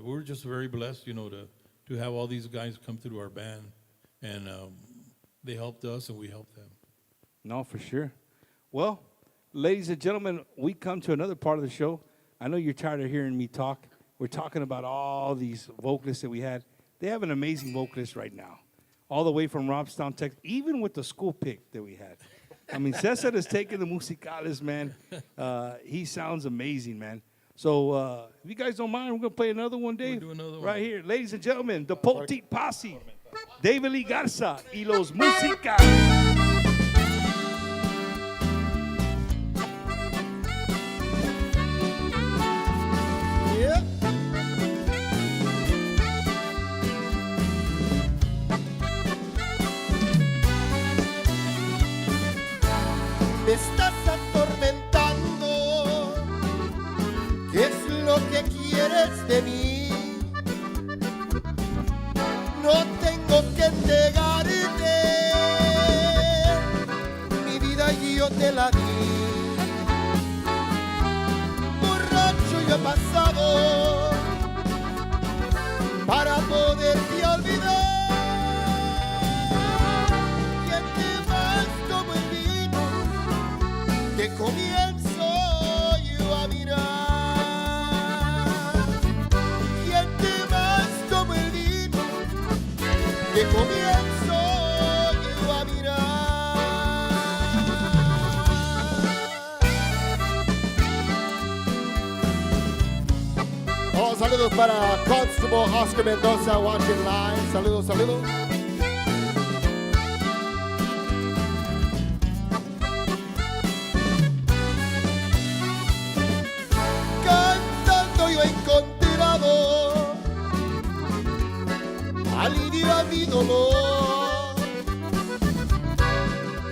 we're just very blessed, you know, to have all these guys come through our band. And they helped us and we helped them. No, for sure. Well, ladies and gentlemen, we come to another part of the show. I know you're tired of hearing me talk. We're talking about all these vocalists that we had. They have an amazing vocalist right now, all the way from Robstown, Texas, even with the school pick that we had. I mean, Cesar has taken the Musicales, man. He sounds amazing, man. So if you guys don't mind, we're going to play another one, Dave. We'll do another one. Right here. Ladies and gentlemen, the Poteet Posse, David Lee Garza y los Musicales. Me estás atormentando, ¿qué es lo que quieres de mí? No tengo que entregarte, mi vida yo te la di. Borracho yo he pasado para poderte olvidar. Que comienzo yo a mirar, ¿quién te vas como el vino? Que comienzo yo a mirar. Oh, saludos para Constable Oscar Mendoza watching live. Saludos, saludos. mentira mi dolor.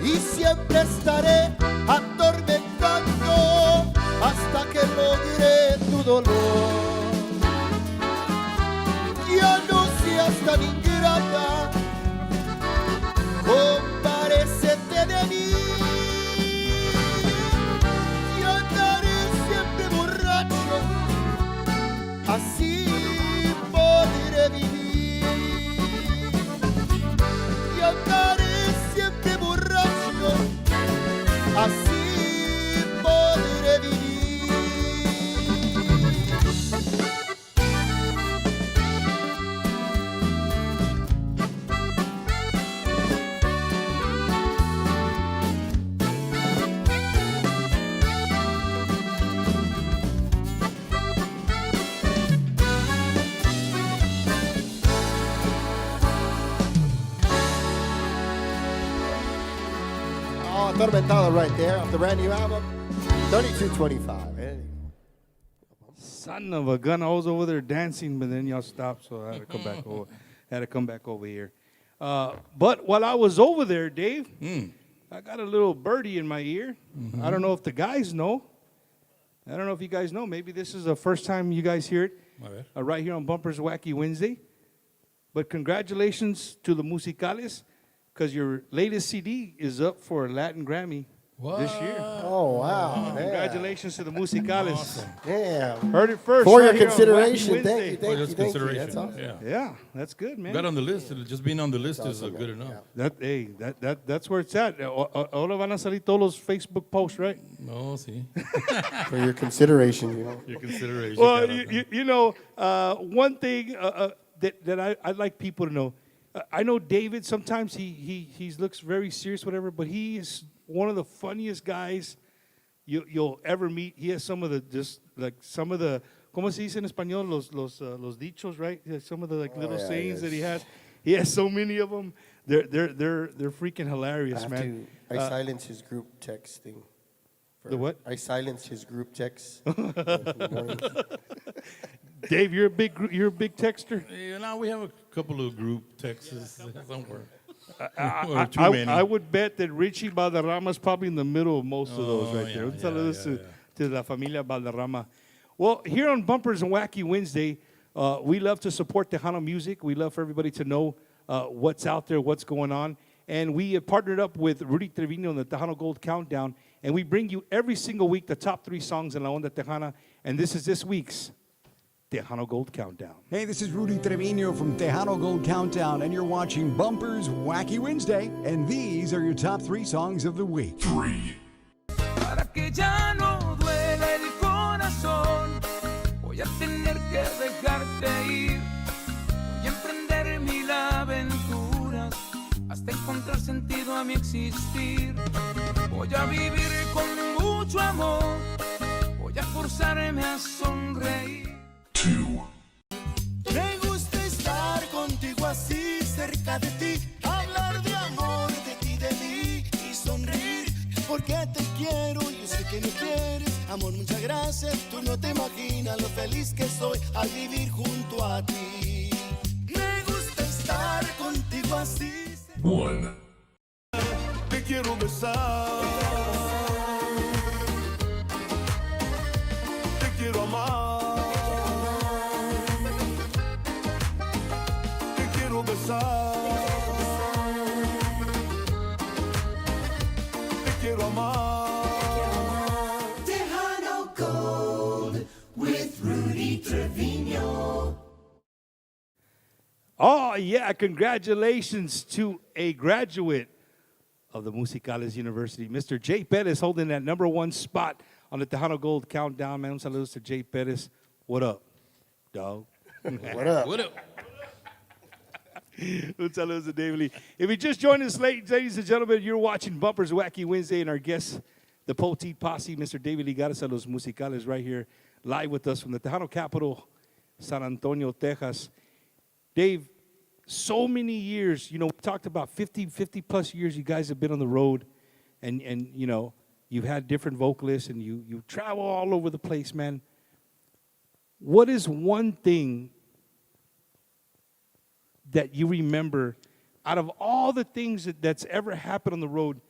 Y siempre estaré atormentando hasta que logre tu dolor. Ya no seas tan ingrata, compadécete de mí. Y andaré siempre borracho, así podré vivir. Y andaré siempre borracho, así podré vivir. Oh, Atormentado right there off the brand new album, 3225. Son of a gun! I was over there dancing, but then y'all stopped, so I had to come back over. Had to come back over here. But while I was over there, Dave, I got a little birdie in my ear. I don't know if the guys know. I don't know if you guys know. Maybe this is the first time you guys hear it right here on Bumpers Wacky Wednesday. But congratulations to the Musicales, because your latest CD is up for a Latin Grammy this year. Oh, wow. Yeah. Congratulations to the Musicales. Awesome. Yeah. Heard it first. For right your here on consideration. Wacky Thank Wednesday. you, thank you, thank you. Consideration. That's awesome. Yeah, that's good, man. Got on the list. Just being on the list is awesome, good enough. That's where it's at. Ahora van a salir todos los Facebook posts, right? No, sí. For your consideration, you know. Your consideration. Well, you know, one thing that I'd like people to know, I know David, sometimes he looks very serious, whatever, but he is one of the funniest guys you'll ever meet. He has some of the, ¿cómo se dice en español? Los dichos, right? He has some of the little sayings that he has. He has so many of them. They're freaking hilarious, man. I silence his group texting. The what? I silence his group texts. Dave, you're a big texter. Yeah, now we have a couple of group texts somewhere. I would bet that Richie Valderrama is probably in the middle of most of those right there. To La Familia Valderrama. Well, here on Bumpers and Wacky Wednesday, we love to support Tejano music. We love for everybody to know what's out there, what's going on. And we have partnered up with Rudy Trevino on the Tejano Gold Countdown. And we bring you every single week the top 3 songs in La Onda Tejana. And this is this week's Tejano Gold Countdown. Hey, this is Rudy Trevino from Tejano Gold Countdown, and you're watching Bumpers Wacky Wednesday, and these are your top 3 songs of the week. 3. Para que ya no duele el corazón, voy a tener que dejarte ir. Voy a emprender mil aventuras hasta encontrar sentido a mi existir. Voy a vivir con mucho amor, voy a forzarme a sonreír. 2. Me gusta estar contigo así, cerca de ti, hablar de amor, de ti, de mí y sonreír, porque te quiero, yo sé que me quieres, amor, muchas gracias, tú no te imaginas lo feliz que soy al vivir junto a ti. Me gusta estar contigo así. 1. Te quiero besar, te quiero amar. Te quiero amar. Tejano Gold with Rudy Trevino. Oh, yeah, congratulations to a graduate of the Musicales University, Mr. Jay Perez, holding that #1 spot on the Tejano Gold Countdown. Man, un saludos to Jay Perez. What up, dog? What up? What up? Un saludos to David Lee. If you just joined us late, ladies and gentlemen, you're watching Bumpers Wacky Wednesday, and our guest, the Poteet Posse, Mr. David Lee Garza, Los Musicales, right here, live with us from the Tejano capital, San Antonio, Texas. Dave, so many years, you know, we talked about 50 plus years you guys have been on the road, and you know, you've had different vocalists, and you travel all over the place, man. What is one thing that you remember out of all the things that's ever happened on the road,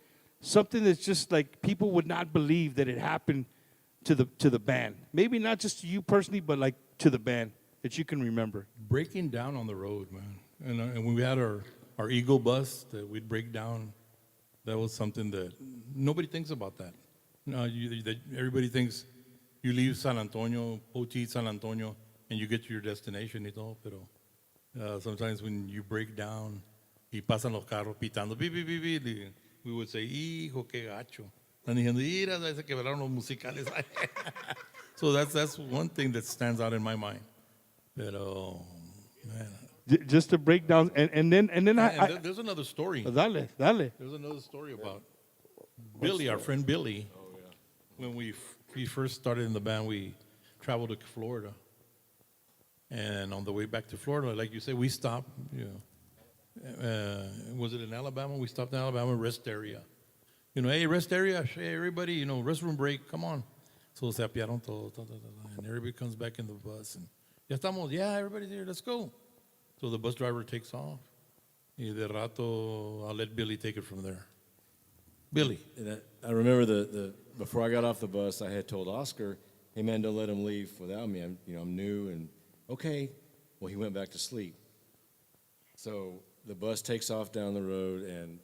something that's just like people would not believe that it happened to the band? Maybe not just to you personally, but like to the band that you can remember. Breaking down on the road, man. And when we had our Eagle bus that we'd break down, that was something that nobody thinks about that. No, everybody thinks you leave San Antonio, OT San Antonio, and you get to your destination y todo, pero sometimes when you break down, y pasan los carros pitando, bi, bi, bi, bi, we would say, hijo, qué gacho. Están diciendo, mira, se quebraron los musicales. So that's one thing that stands out in my mind. Pero, man. Just to break down, and then there's another story. Dale. There's another story about Billy, our friend Billy. Oh, yeah. When we first started in the band, we traveled to Florida. And on the way back to Florida, like you said, we stopped, was it in Alabama? We stopped in Alabama, rest area. Hey, rest area, hey, everybody, restroom break, come on. So se apiaron todo, and everybody comes back in the bus. And ya estamos, yeah, everybody's here, let's go. So the bus driver takes off. Y de rato, I'll let Billy take it from there. Billy. And I remember before I got off the bus, I had told Oscar, hey, man, don't let him leave without me. I'm new, and okay. Well, he went back to sleep. So the bus takes off down the road, and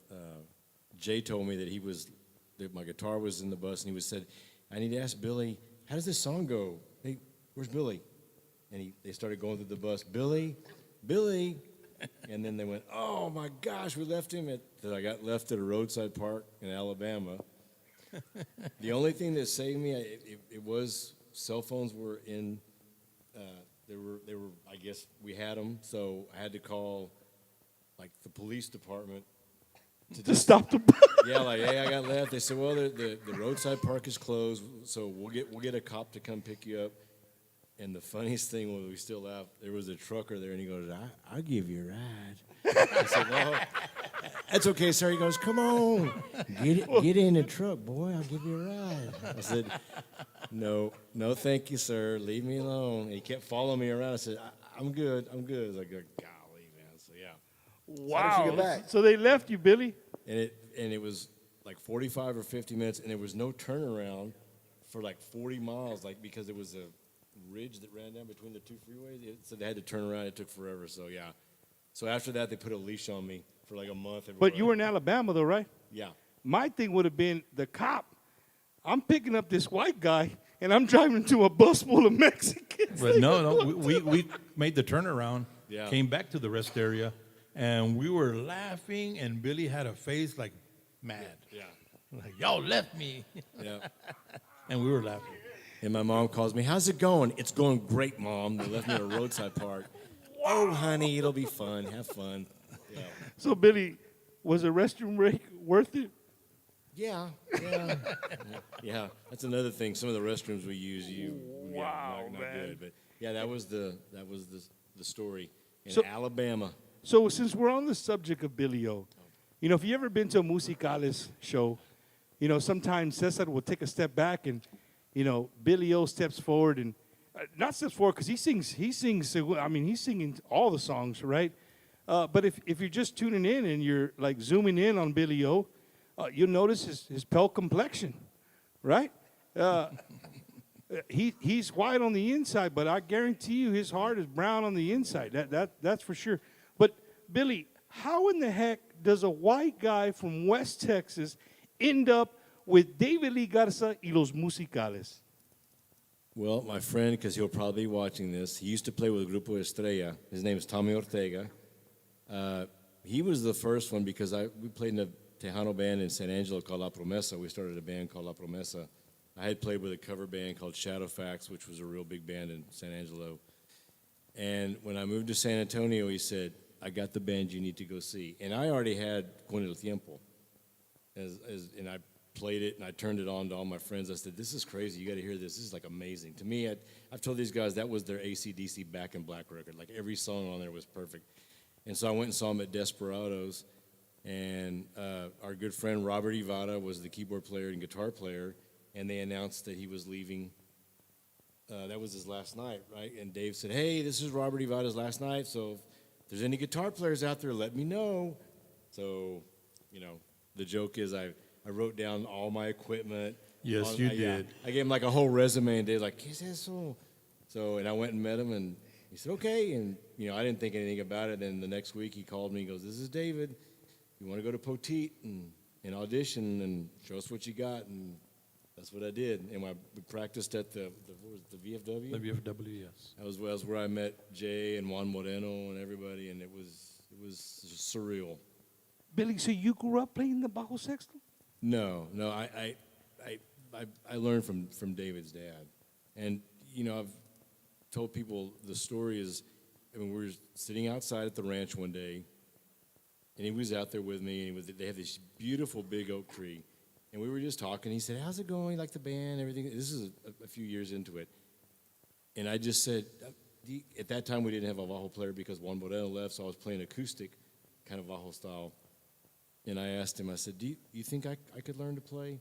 Jay told me that my guitar was in the bus, and he said, I need to ask Billy, how does this song go? Hey, where's Billy? And they started going through the bus, Billy. And then they went, oh my gosh, we left him I got left at a roadside park in Alabama. The only thing that saved me, it was cell phones were in, they were, I guess we had them, so I had to call like the police department to stop the bus. Yeah, like, hey, I got left. They said, well, the roadside park is closed, so we'll get a cop to come pick you up. And the funniest thing was, we still laugh, there was a trucker there, and he goes, I'll give you a ride. I said, well, that's okay, sir. He goes, come on, get in the truck, boy, I'll give you a ride. I said, no, thank you, sir. Leave me alone. And he kept following me around. I said, I'm good. I was like, golly, man. So, yeah. Wow. How did you get back? So they left you, Billy? And it was like 45 or 50 minutes, and there was no turnaround for like 40 miles, like because it was a ridge that ran down between the two freeways. So they had to turn around. It took forever. So yeah. So after that, they put a leash on me for like a month. But you were in Alabama, though, right? Yeah. My thing would have been the cop. I'm picking up this white guy, and I'm driving to a bus full of Mexicans. But no, we made the turnaround. Yeah. Came back to the rest area, and we were laughing, and Billy had a face like mad. Yeah. Like, y'all left me. Yeah. And we were laughing. And my mom calls me, how's it going? It's going great, Mom. They left me at a roadside park. Oh, honey, it'll be fun. Have fun. Yeah. So, Billy, was a restroom break worth it? Yeah. Yeah, that's another thing. Some of the restrooms we use, not man. good. But yeah, that was the story in So- Alabama. So, since we're on the subject of Billy O, if you ever been to a Musicales show, sometimes Cesar will take a step back and, Billy O steps forward and not steps forward because he sings. I mean, he's singing all the songs, right? But if you're just tuning in and you're like zooming in on Billy O, you'll notice his pale complexion, right? He's white on the inside, but I guarantee you his heart is brown on the inside. That's for sure. But Billy, how in the heck does a white guy from West Texas end up with David Lee Garza y los Musicales? Well, my friend, because he'll probably be watching this, he used to play with Grupo Estrella. His name is Tommy Ortega. He was the first one because we played in a Tejano band in San Angelo called La Promesa. We started a band called La Promesa. I had played with a cover band called Shadowfax, which was a real big band in San Angelo. And when I moved to San Antonio, he said, I got the band you need to go see. And I already had Con el Tiempo. And I played it, and I turned it on to all my friends. I said, this is crazy. You got to hear this. This is, like, amazing. To me, I've told these guys that was their AC/DC Back in Black record. Like, every song on there was perfect. And so I went and saw them at Desperados. And our good friend Robert Ivada was the keyboard player and guitar player. And they announced that he was leaving. That was his last night, right? And Dave said, hey, this is Robert Ivada's last night, so if there's any guitar players out there, let me know. So, you know, the joke is I wrote down all my equipment. Yes, you did. I gave him like a whole resume and did like, ¿qué es eso? So, and I went and met him and he said, okay. And, you know, I didn't think anything about it. And the next week he called me and goes, this is David. You want to go to Poteet and audition and show us what you got? And that's what I did. And we practiced at the VFW? The VFW, yes. That was where I met Jay and Juan Moreno and everybody. And it was surreal. Billy, so you grew up playing the bajo sexto? No, I learned from David's dad, and you know I've told people the story is, I mean, we were sitting outside at the ranch one day, and he was out there with me, and they have this beautiful big oak tree, and we were just talking. He said, "How's it going? You like the band, everything?" This is a few years into it, and I just said, at that time we didn't have a bajo player because Juan Moreno left, so I was playing acoustic, kind of bajo style. And I asked him, I said, do you think I could learn to play?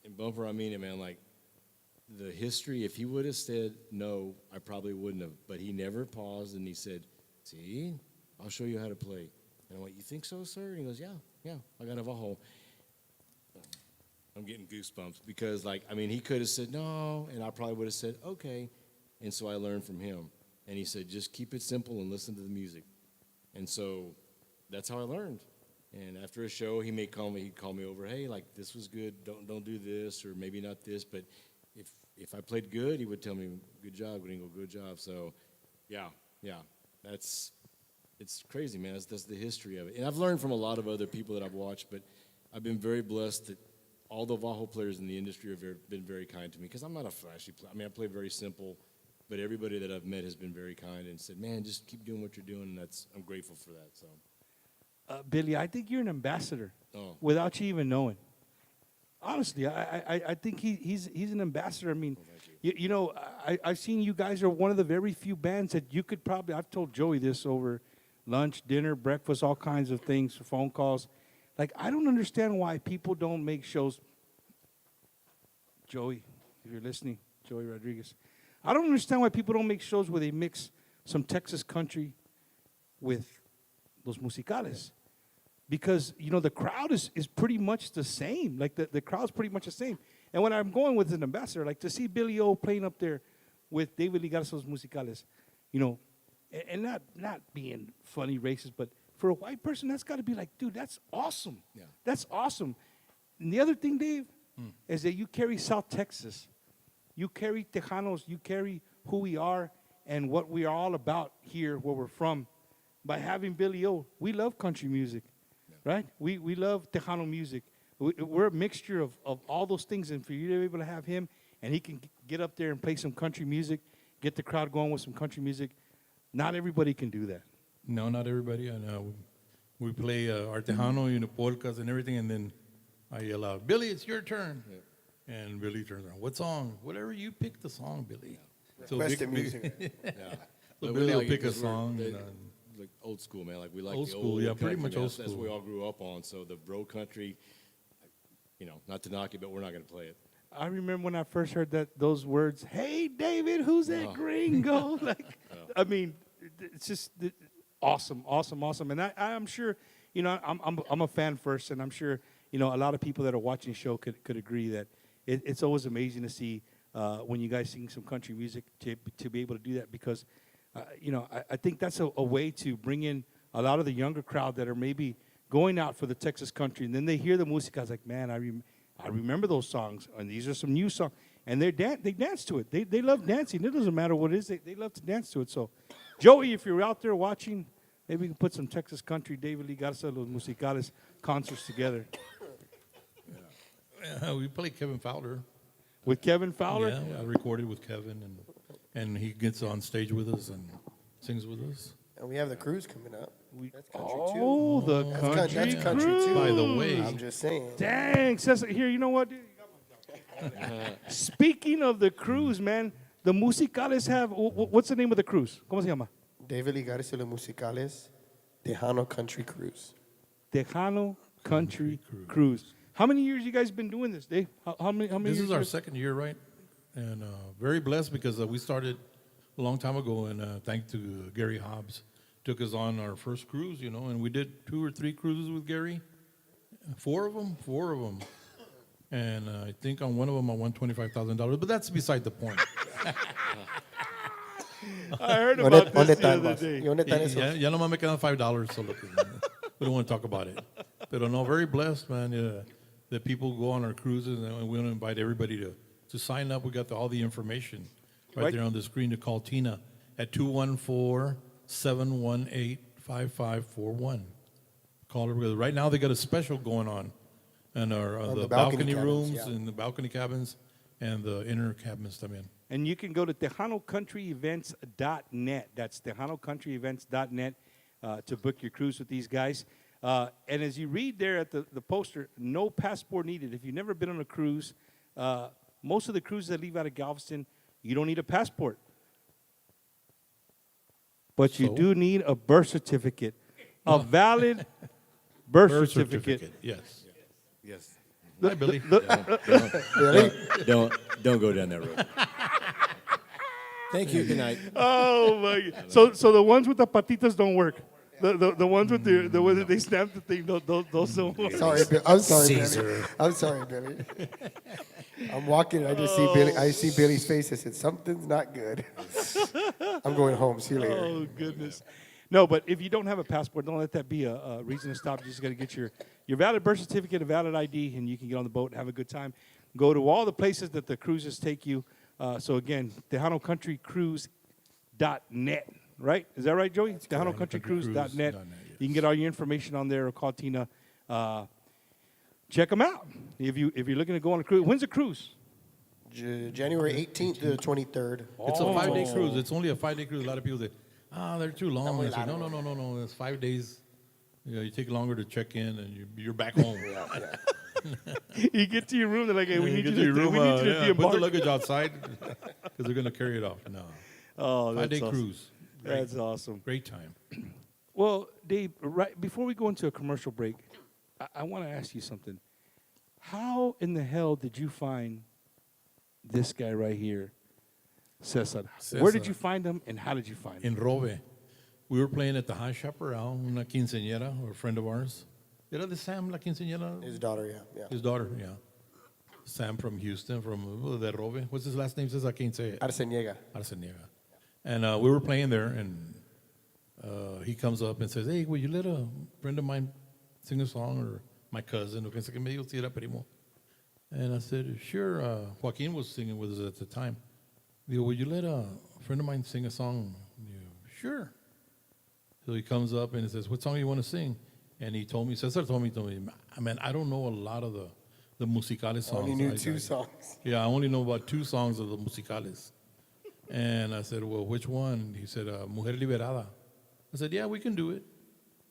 And Bumper, I mean it, man, like the history, if he would have said no, I probably wouldn't have. But he never paused and he said, see, I'll show you how to play. And I went, you think so, sir? And he goes, yeah, I got a bajo. I'm getting goosebumps because, like, I mean, he could have said no, and I probably would have said, okay. And so I learned from him. And he said, just keep it simple and listen to the music. And so that's how I learned. And after a show, he'd call me over, hey, like, this was good, don't do this, or maybe not this. But if I played good, he would tell me, good job, Gringo, good job. So, yeah, it's crazy, man. That's the history of it. And I've learned from a lot of other people that I've watched, but I've been very blessed that all the bajo players in the industry have been very kind to me, because I'm not a flashy player. I mean, I play very simple, but everybody that I've met has been very kind and said, man, just keep doing what you're doing, and I'm grateful for that, so. Billy, I think you're an ambassador without you even knowing. Honestly, I think he's an ambassador. I mean, you know, I've seen you guys are one of the very few bands that you could probably, I've told Joey this over lunch, dinner, breakfast, all kinds of things, phone calls. Like, I don't understand why people don't make shows. Joey, if you're listening, Joey Rodriguez. I don't understand why people don't make shows where they mix some Texas country with los musicales. Because, you know, the crowd is pretty much the same. Like, the crowd's pretty much the same. And when I'm going with an ambassador, like, to see Billy O playing up there with David Lee Garza's musicales, you know, and not being funny, racist, but for a white person, that's got to be like, dude, that's awesome. Yeah. That's awesome. And the other thing, Dave, is that you carry South Texas. You carry Tejanos. You carry who we are and what we are all about here, where we're from. By having Billy O, we love country music. Right? We love Tejano music. We're a mixture of all those things. And for you to be able to have him, and he can get up there and play some country music, get the crowd going with some country music, not everybody can do that. No, not everybody. And we play our Tejano, you know, polkas and everything, and then I yell out, Billy, it's your turn. Yeah. And Billy turns around, what song? Whatever you pick the song, Billy. Yeah. So Request the music. Yeah. So Billy will pick a song. Like old school, man. Like we like old the school, old yeah, country, pretty much man. old school. That's what we all grew up on. So the bro country, you know, not to knock it, but we're not going to play it. I remember when I first heard those words, hey, David, who's that gringo? Like, I mean, it's just awesome. And I'm sure, you know, I'm a fan first, and I'm sure, you know, a lot of people that are watching the show could agree that it's always amazing to see when you guys sing some country music to be able to do that, because you know, I think that's a way to bring in a lot of the younger crowd that are maybe going out for the Texas country, and then they hear the música. I was like, man, I remember those songs, and these are some new songs, and they dance to it. They love dancing. It doesn't matter what it is. They love to dance to it. So, Joey, if you're out there watching, maybe we can put some Texas country, David Lee Garza, Los Musicales concerts together. Yeah, we play Kevin Fowler. With Kevin Fowler? Yeah, I recorded with Kevin, and he gets on stage with us and sings with us. And we have the cruise coming up. That's country too. Oh, the country that's country too. By the way. I'm just saying. Dang, here, you know what, dude? Speaking of the cruise, man, the Musicales have, what's the name of the cruise? ¿Cómo se llama? David Lee Garza y los Musicales, Tejano Country Cruise. Tejano Country Cruise. How many years you guys been doing this, Dave? How many This years? is our second year, right? And very blessed because we started a long time ago, and thanks to Gary Hobbs took us on our first cruise, you know, and we did 2 or 3 cruises with Gary. 4 of them. And I think on one of them I won $25,000, but that's beside the point. I heard about this the other day. Ya nomás me quedan $5, so look, we don't want to talk about it. But no, very blessed, man, that people go on our cruises, and we want to invite everybody to sign up. We got all the information right there on the screen to call Tina at 214-718-5541. Call her, because right now they got a special going on in the balcony rooms, and the balcony cabins, and the inner cabins también. And you can go to TejanoCountryEvents.net. That's TejanoCountryEvents.net to book your cruise with these guys. And as you read there at the poster, no passport needed. If you've never been on a cruise, most of the cruises that leave out of Galveston, you don't need a passport. But you do need a birth certificate, a valid birth certificate. Yes. Hi, Billy. Don't go down that road. Thank you. Good night. Oh my God. So the ones with the patitas don't work. The ones with the way that they snap the thing, those don't work. Sorry, I'm sorry, Billy. I'm sorry, Billy. I'm walking and I just see Billy. I see Billy's face. I said, something's not good. I'm going home. See you later. Oh goodness. No, but if you don't have a passport, don't let that be a reason to stop. You just got to get your valid birth certificate, a valid ID, and you can get on the boat and have a good time. Go to all the places that the cruises take you. So again, TejanoCountryCruise.net, right? Is that right, Joey? TejanoCountryCruise.net. You can get all your information on there or call Tina. Check them out if you're looking to go on a cruise. When's the cruise? January 18th to the 23rd. It's a 5-day cruise. It's only a 5-day cruise. A lot of people say, they're too long. I say, no. It's 5 days. You take longer to check in, and you're back home. You get to your room, they're like, hey, we need you to put the luggage outside because they're going to carry it off. No. Oh, that's 5-day awesome. cruise. That's awesome. Great time. Well, Dave, right before we go into a commercial break, I want to ask you something. How in the hell did you find this guy right here, Cesar? Where did you find him, and how did you find him? In Robe. We were playing at the High Chaparral, una quinceañera, or a friend of ours. Era de Sam, la quinceañera? His daughter, yeah. His daughter, yeah. Sam from Houston, from de Robe. What's his last name? Cesar Quince. Arceniega. And we were playing there, and he comes up and says, hey, will you let a friend of mine sing a song, or my cousin, who pensé que me dijo si era primo. And I said, sure. Joaquin was singing with us at the time. Digo, will you let a friend of mine sing a song? Sure. So he comes up and he says, what song do you want to sing? And he told me, Cesar told me, man, I don't know a lot of the musicales songs. I only knew 2 songs. Yeah, I only know about 2 songs of the musicales. And I said, well, which one? He said, Mujer Liberada. I said, yeah, we can do it.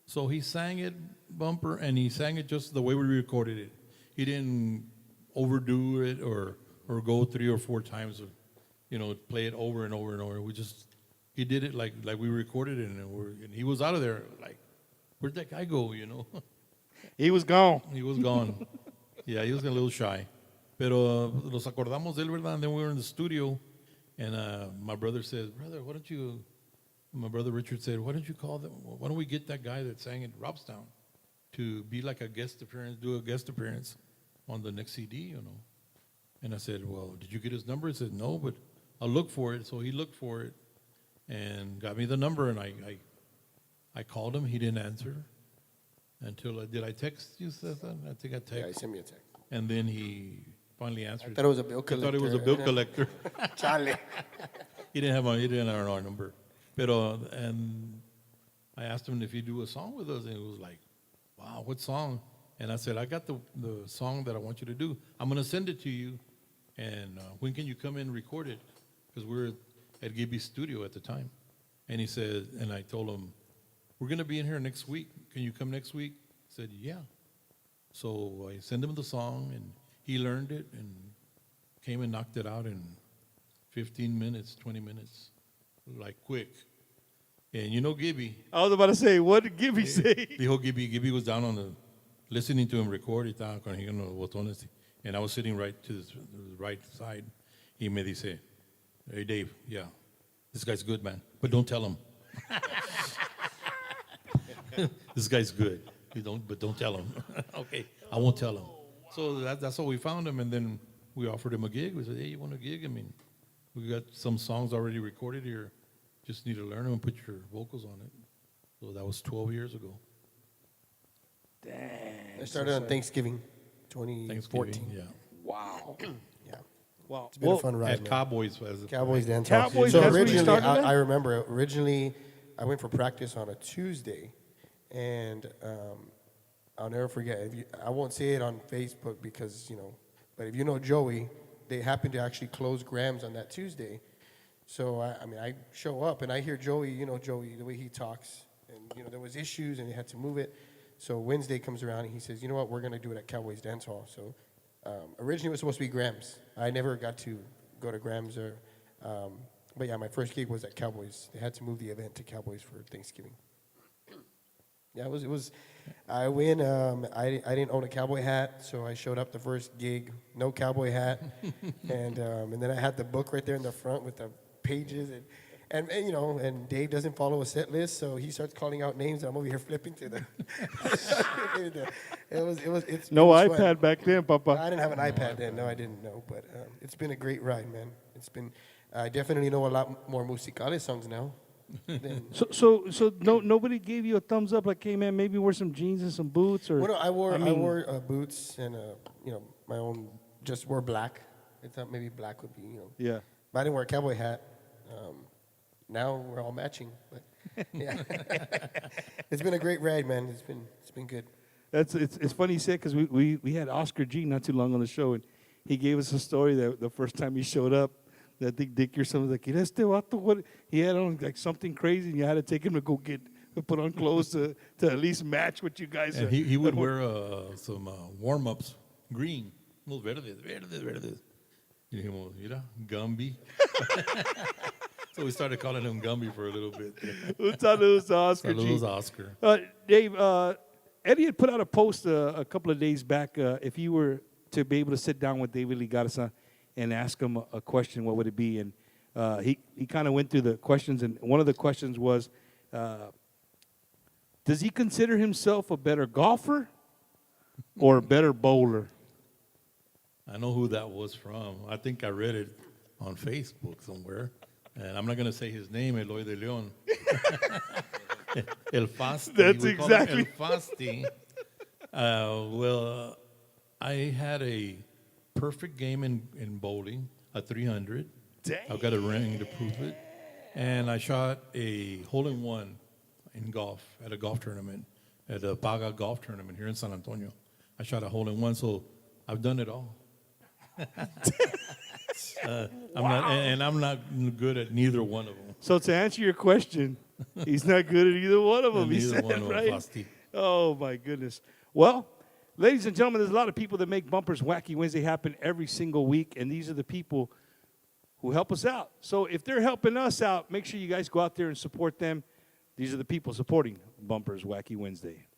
So he sang it bumper, and he sang it just the way we recorded it. He didn't overdo it or go 3 or 4 times, play it over and over and over. He did it like we recorded it, and he was out of there like, where'd that guy go, He was gone. He was gone. Yeah, he was a little shy. Pero nos acordamos de él, ¿verdad? And then we were in the studio, and my brother says, my brother Richard said, why don't we get that guy that sang at Robstown to be like a guest appearance, do a guest appearance on the next CD, And I said, well, did you get his number? He said, no, but I'll look for it. So he looked for it and got me the number, and I called him. He didn't answer until did I text you, Cesar? I think I texted. Yeah, he sent me a text. And then he finally answered. I thought it was a bill collector. I thought it was a bill collector. Chale. He didn't have our number. And I asked him if he'd do a song with us, and he was like, wow, what song? And I said, I got the song that I want you to do. I'm going to send it to you, and when can you come in and record it? Because we're at Gibby's studio at the time. And he said, and I told him, we're going to be in here next week. Can you come next week? He said, yeah. So I sent him the song, and he learned it and came and knocked it out in 15 minutes, 20 minutes, like quick. And Gibby. I was about to say, what did Gibby say? Dijo Gibby was down listening to him record, and I was sitting right to the right side. He me dice, hey, Dave, yeah, this guy's good, man, but don't tell him. this guy's good. But don't tell him. Okay, I won't tell him. So that's how we found him, and then we offered him a gig. We said, hey, you want a gig? I mean, we got some songs already recorded here. Just need to learn them and put your vocals on it. So that was 12 years ago. Dang. I started on Thanksgiving, 2014. Yeah. Wow. Yeah. Wow. It's been a fun ride, At man. Cowboys. Cowboys dance. Cowboys, So that's where you originally, started at? I remember originally, I went for practice on a Tuesday, and I'll never forget. I won't say it on Facebook because but if you know Joey, they happened to actually close Grams on that Tuesday. So I show up and I hear Joey, Joey, the way he talks, and there was issues and they had to move it. So Wednesday comes around and he says, you know what, we're gonna do it at Cowboys Dance Hall. So originally it was supposed to be Grams. I never got to go to Grams but yeah, my first gig was at Cowboys. They had to move the event to Cowboys for Thanksgiving. Yeah, it was. I win. I didn't own a cowboy hat, so I showed up the first gig, no cowboy hat, and then I had the book right there in the front with the pages, and Dave doesn't follow a set list, so he starts calling out names, and I'm over here flipping through the. It's No fun. iPad back then, Papa. I didn't have an iPad then. No, I didn't know, but it's been a great ride, man. It's been. I definitely know a lot more Musicales songs now. So nobody gave you a thumbs up like, hey man, maybe wear some jeans and some boots or. Well, no, I wore boots and my own, just wore black. I thought maybe black would be Yeah. But I didn't wear a cowboy hat. Now we're all matching, but yeah, it's been a great ride, man. It's been good. It's funny you said because we had Oscar G not too long on the show and he gave us a story that the first time he showed up. I think Dick or something was like, what? He had on like something crazy, and you had to take him to go put on clothes to at least match what you guys. And he would wear some warm-ups, green, los verdes. Y dijimos, mira, Gumby. So we started calling him Gumby for a little bit. Saludos to Oscar G. Saludos, Oscar. Dave, Eddie had put out a post a couple of days back. If you were to be able to sit down with David Lee Garza and ask him a question, what would it be? And he kind of went through the questions, and one of the questions was, does he consider himself a better golfer or a better bowler? I know who that was from. I think I read it on Facebook somewhere. And I'm not going to say his name, Eloy de Leon. El Fasti. That's exactly. El Fasti. Well, I had a perfect game in bowling, a 300. Dang. I've got a ring to prove it. And I shot a hole-in-one in golf at a golf tournament, at the Paga golf tournament here in San Antonio. I shot a hole-in-one, so I've done it all. I'm not good at neither one of them. So to answer your question, he's not good at either one of them. He Neither said, one of them, right? Fasti. Oh my goodness. Well, ladies and gentlemen, there's a lot of people that make Bumpers Wacky Wednesday happen every single week, and these are the people who help us out. So if they're helping us out, make sure you guys go out there and support them. These are the people supporting Bumpers Wacky Wednesday.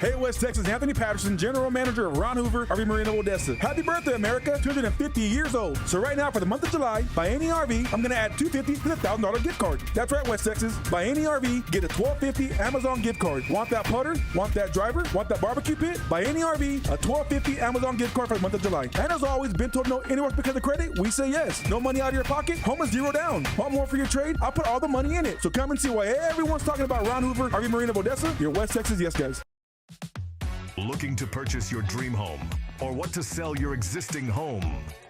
Hey, West Texas, Anthony Patterson, General Manager of Ron Hoover, RV Marina, Odessa. Happy birthday, America, 250 years old. So right now, for the month of July, buy any RV, I'm going to add $250 to the $1,000 gift card. That's right, West Texas. Buy any RV, get a $1,250 Amazon gift card. Want that putter? Want that driver? Want that barbecue pit? Buy any RV, a $1,250 Amazon gift card for the month of July. And as always, been told no anywhere because of credit? We say yes. No money out of your pocket? Home is $0 down. Want more for your trade? I'll put all the money in it. So come and see why everyone's talking about Ron Hoover, RV Marina, Odessa. Your West Texas yes guys. Looking to purchase your dream home or want to sell your existing home?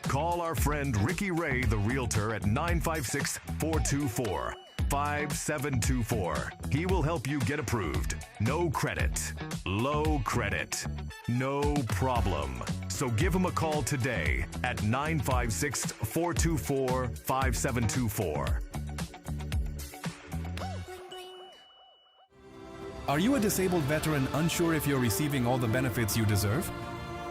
Call our friend Ricky Ray, the realtor, at 956-424-5724. He will help you get approved. No credit, low credit, no problem. So give him a call today at 956-424-5724. Are you a disabled veteran unsure if you're receiving all the benefits you deserve?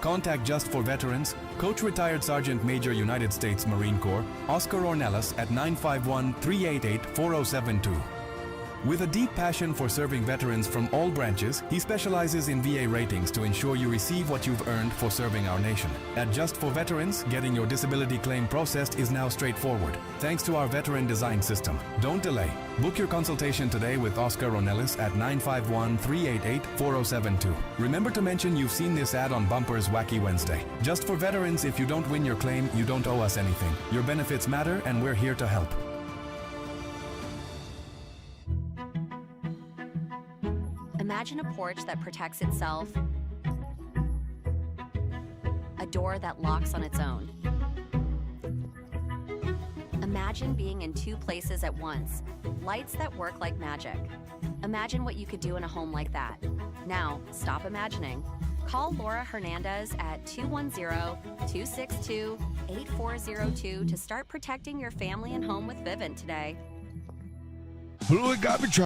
Contact Just for Veterans, Coach Retired Sergeant Major United States Marine Corps, Oscar Ornelas at 951-388-4072. With a deep passion for serving veterans from all branches, he specializes in VA ratings to ensure you receive what you've earned for serving our nation. At Just for Veterans, getting your disability claim processed is now straightforward, thanks to our veteran design system. Don't delay. Book your consultation today with Oscar Ronellis at 951-388-4072. Remember to mention you've seen this ad on Bumper's Wacky Wednesday. Just for Veterans, if you don't win your claim, you don't owe us anything. Your benefits matter, and we're here to help. Imagine a porch that protects itself, a door that locks on its own. Imagine being in two places at once, lights that work like magic. Imagine what you could do in a home like that. Now, stop imagining. Call Laura Hernandez at 210-262-8402 to start protecting your family and home with Vivint today. Blue and garbage truck.